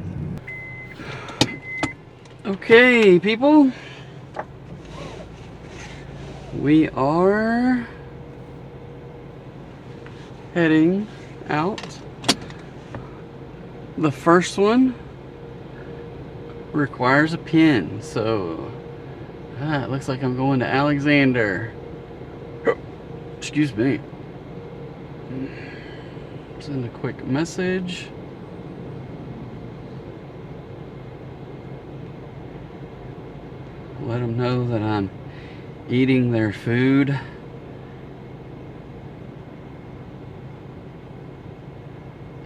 Okay, people. We are heading out. The first one requires a pin, so it looks like I'm going to Alexander. Excuse me. Send a quick message. Let them know that I'm eating their food.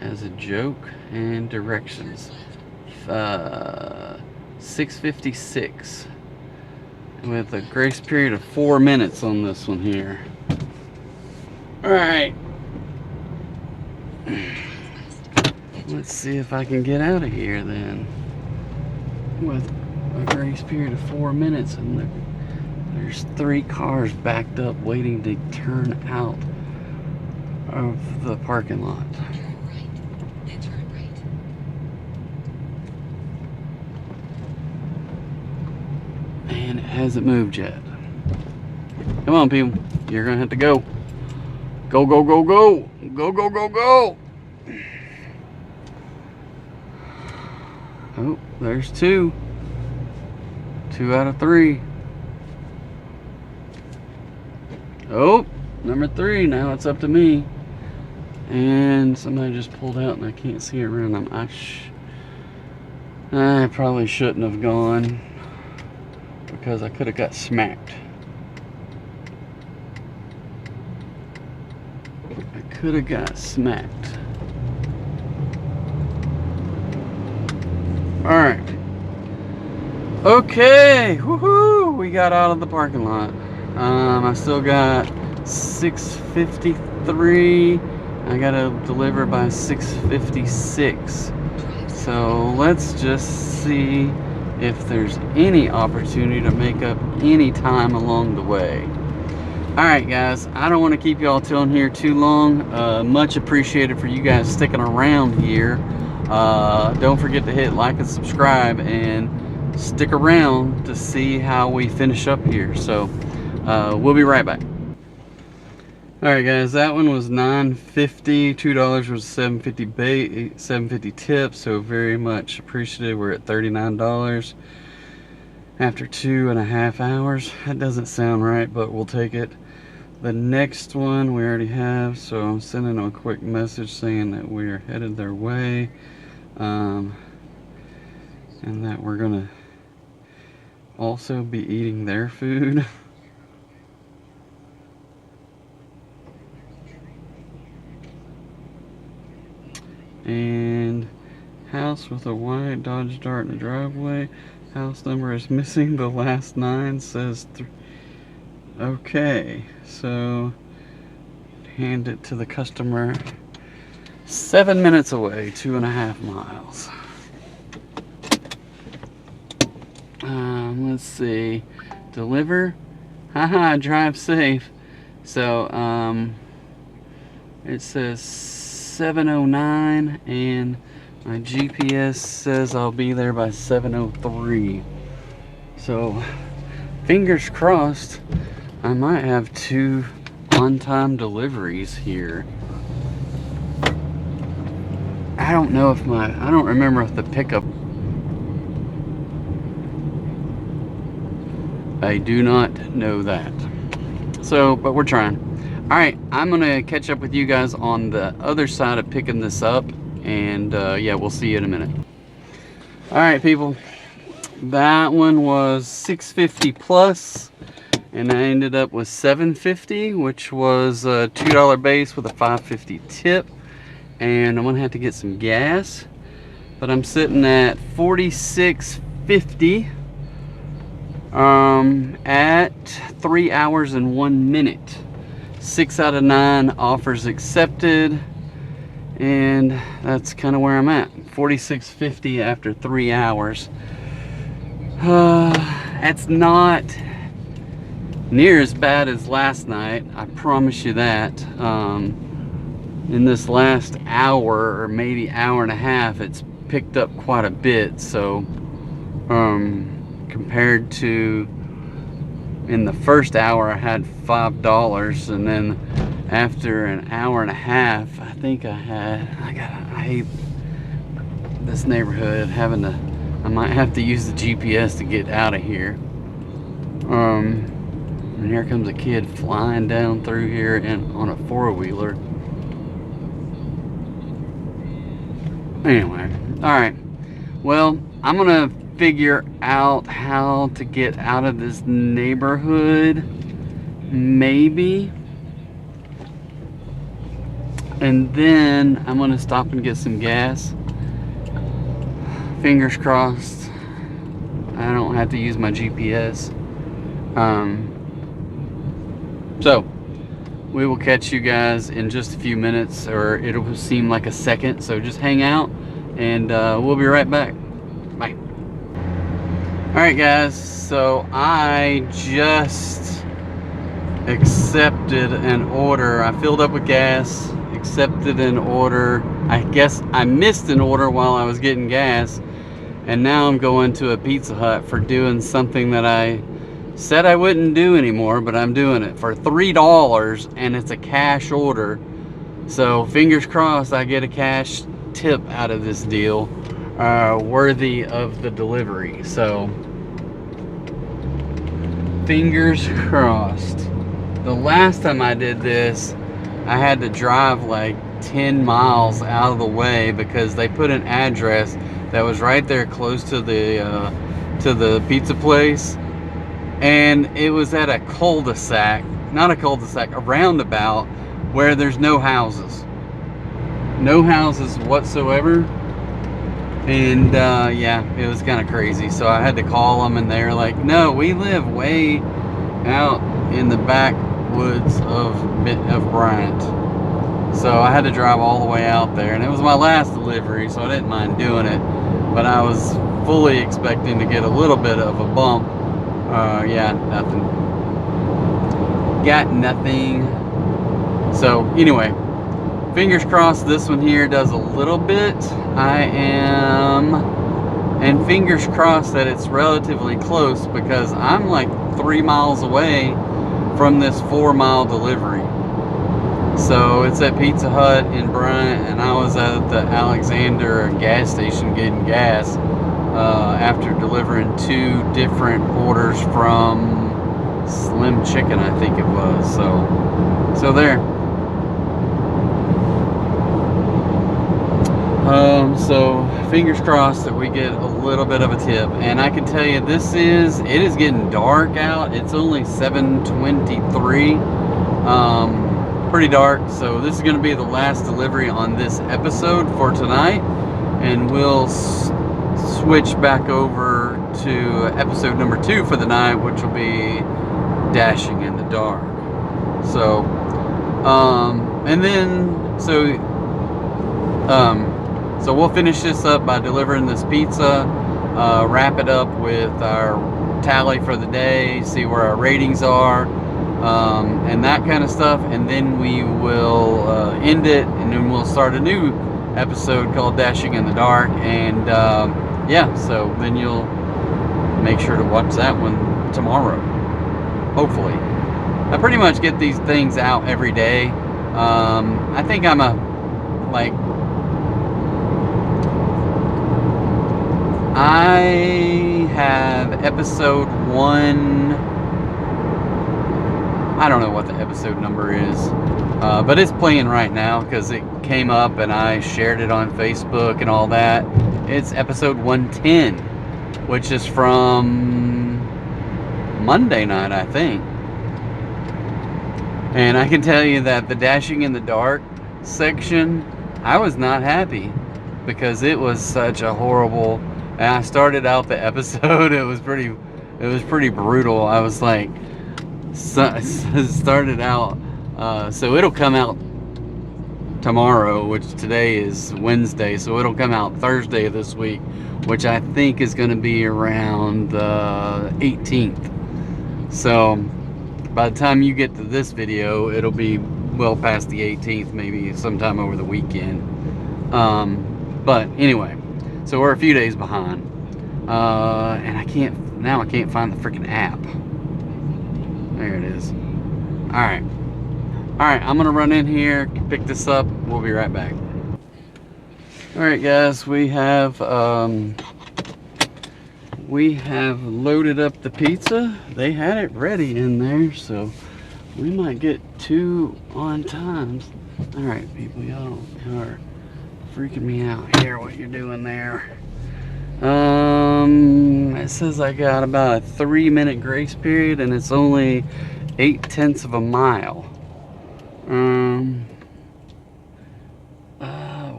As a joke, and directions. 6:56 with a grace period of 4 minutes on this one here. Alright, let's see if I can get out of here then with a grace period of 4 minutes, and there's 3 cars backed up waiting to turn out of the parking lot. And it hasn't moved yet. Come on, people. You're gonna have to go. Go, go, go, go. Go, go, go, go. Oh, there's 2. 2 out of 3. Oh, number 3. Now it's up to me. And somebody just pulled out and I can't see around them. I probably shouldn't have gone. because I could have got smacked. Alright. Okay, woohoo! We got out of the parking lot. I still got 6:53. I gotta deliver by 6:56. So let's just see if there's any opportunity to make up any time along the way. Alright guys, I don't want to keep y'all tilling here too long. Much appreciated for you guys sticking around here. Don't forget to hit like and subscribe and stick around to see how we finish up here. So we'll be right back. Alright guys, that one was $9.50. $2 was $7.50 tip, so very much appreciated. We're at $39 after 2.5 hours. That doesn't sound right, but we'll take it. The next one we already have, so I'm sending them a quick message saying that we're headed their way, and that we're gonna also be eating their food. And house with a white Dodge Dart in the driveway. House number is missing. The last 9 says okay, so hand it to the customer. 7 minutes away, 2.5 miles. Let's see. Deliver. Haha, drive safe. So it says 7:09 and my GPS says I'll be there by 7:03. So fingers crossed I might have 2 on-time deliveries here. I don't know if I don't remember if the pickup, I do not know that. So, but we're trying. Alright, I'm gonna catch up with you guys on the other side of picking this up, and yeah, we'll see you in a minute. Alright people, that one was $6.50 plus, and I ended up with $7.50, which was a $2 base with a $5.50 tip. And I'm gonna have to get some gas, but I'm sitting at $46.50 at 3 hours and 1 minute. 6 out of 9 offers accepted, and that's kind of where I'm at. $46.50 after 3 hours. That's not near as bad as last night, I promise you that. In this last hour or maybe hour and a half, it's picked up quite a bit. So compared to in the first hour I had $5, and then after an hour and a half I think I hate this neighborhood, I might have to use the GPS to get out of here. And here comes a kid flying down through here and on a 4-wheeler. Anyway, alright, well, I'm gonna figure out how to get out of this neighborhood, maybe, and then I'm gonna stop and get some gas. Fingers crossed I don't have to use my GPS. So we will catch you guys in just a few minutes, or it'll seem like a second, so just hang out and we'll be right back. Bye. Alright guys, so I just accepted an order. I filled up with gas, accepted an order. I guess I missed an order while I was getting gas, and now I'm going to a Pizza Hut for doing something that I said I wouldn't do anymore, but I'm doing it for $3, and it's a cash order. So fingers crossed I get a cash tip out of this deal, worthy of the delivery. So fingers crossed. The last time I did this, I had to drive like 10 miles out of the way because they put an address that was right there close to the pizza place. And it was at a cul-de-sac, not a cul-de-sac, a roundabout where there's no houses. No houses whatsoever. And yeah, it was kind of crazy. So I had to call them, and they're like, no, we live way out in the backwoods of Bryant. So I had to drive all the way out there, and it was my last delivery, so I didn't mind doing it. But I was fully expecting to get a little bit of a bump. Yeah, nothing. Got nothing. So anyway, fingers crossed this one here does a little bit. And fingers crossed that it's relatively close, because I'm like 3 miles away from this 4-mile delivery. So it's at Pizza Hut in Bryant, and I was at the Alexander gas station getting gas after delivering 2 different orders from Slim Chicken, I think it was. So there. So fingers crossed that we get a little bit of a tip. And I can tell you, it is getting dark out. It's only 7:23. Pretty dark. So this is going to be the last delivery on this episode for tonight, and we'll switch back over to episode number 2 for the night, which will be Dashing in the Dark. So and then so we'll finish this up by delivering this pizza, wrap it up with our tally for the day, see where our ratings are, and that kind of stuff, and then we will end it, and then we'll start a new episode called Dashing in the Dark. And yeah, so then you'll make sure to watch that one tomorrow, hopefully. I pretty much get these things out every day. I think I'm I have episode 1. I don't know what the episode number is, but it's playing right now because it came up and I shared it on Facebook and all that. It's episode 110, which is from Monday night, I think. And I can tell you that the Dashing in the Dark section, I was not happy, because it was such a horrible. And I started out the episode. It was pretty brutal. I was like, started out. So it'll come out tomorrow, which today is Wednesday. So it'll come out Thursday of this week, which I think is going to be around the 18th. So by the time you get to this video, it'll be well past the 18th, maybe sometime over the weekend. But anyway. So we're a few days behind, and I can't find the freaking app. There it is. All right, I'm gonna run in here, pick this up. We'll be right back. All right, guys, we have loaded up the pizza. They had it ready in there, so we might get 2 on times. All right, people, y'all are freaking me out here, what you're doing there. It says I got about a 3-minute grace period, and it's only 0.8 of a mile.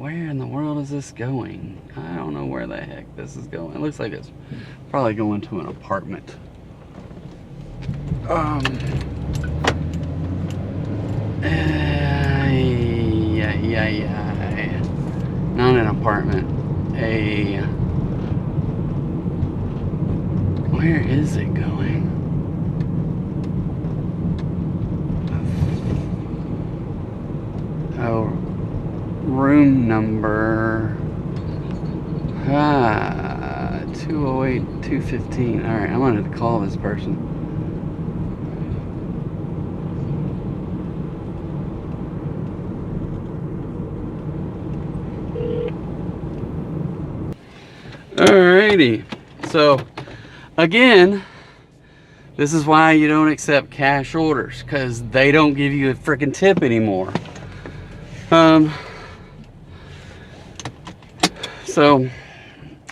Where in the world is this going? I don't know where the heck this is going. It looks like it's probably going to an apartment. Yeah. Not an apartment. Where is it going? Oh, room number 208 215. All right, I wanted to call this person. Alrighty, so again, this is why you don't accept cash orders, because they don't give you a freaking tip anymore. So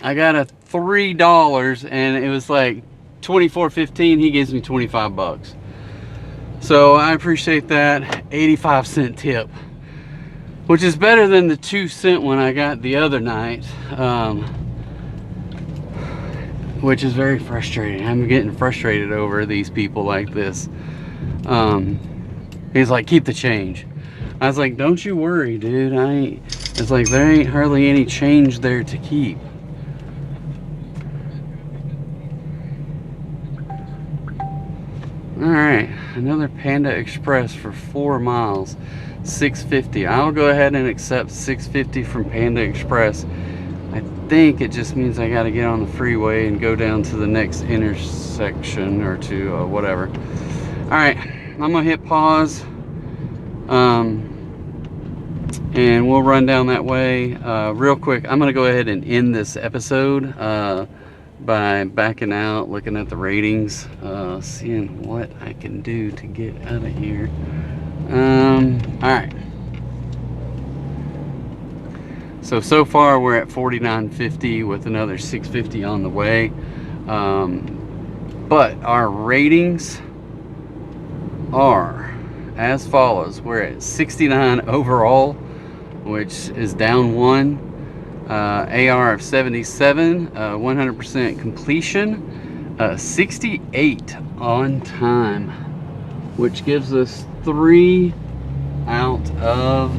I got a $3, and it was like $24.15, he gives me 25 bucks. So I appreciate that. 85-cent tip, which is better than the 2-cent one I got the other night, which is very frustrating. I'm getting frustrated over these people like this. He's like, keep the change. I was like, don't you worry, dude. It's like, there ain't hardly any change there to keep. All right, another Panda Express for 4 miles, $6.50. I'll go ahead and accept $6.50 from Panda Express. I think it just means I got to get on the freeway and go down to the next intersection or to whatever. All right, I'm gonna hit pause, and we'll run down that way real quick. I'm gonna go ahead and end this episode by backing out, looking at the ratings, seeing what I can do to get out of here. All right. So far we're at 49.50 with another 6.50 on the way. But our ratings are as follows. We're at 69 overall, which is down 1. AR of 77, 100% completion, 68 on time, which gives us 3 out of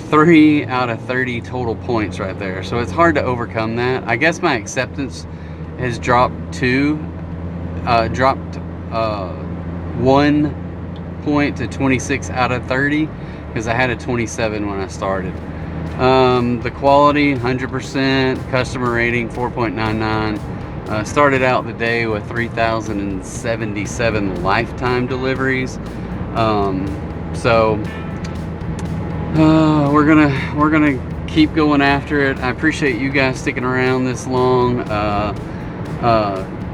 3 out of 30 total points right there. So it's hard to overcome that. I guess my acceptance has dropped 1 point to 26 out of 30 because I had a 27 when I started. The quality 100%, customer rating 4.99. Started out the day with 3,077 lifetime deliveries. We're gonna keep going after it. I appreciate you guys sticking around this long.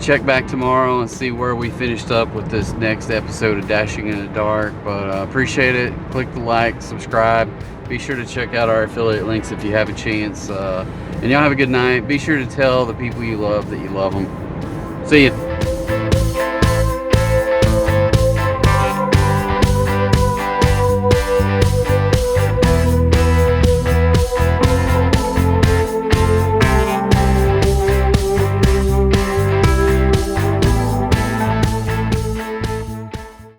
Check back tomorrow and see where we finished up with this next episode of Dashing in the Dark. But appreciate it. Click the like, subscribe. Be sure to check out our affiliate links if you have a chance. And y'all have a good night. Be sure to tell the people you love that you love them. See ya.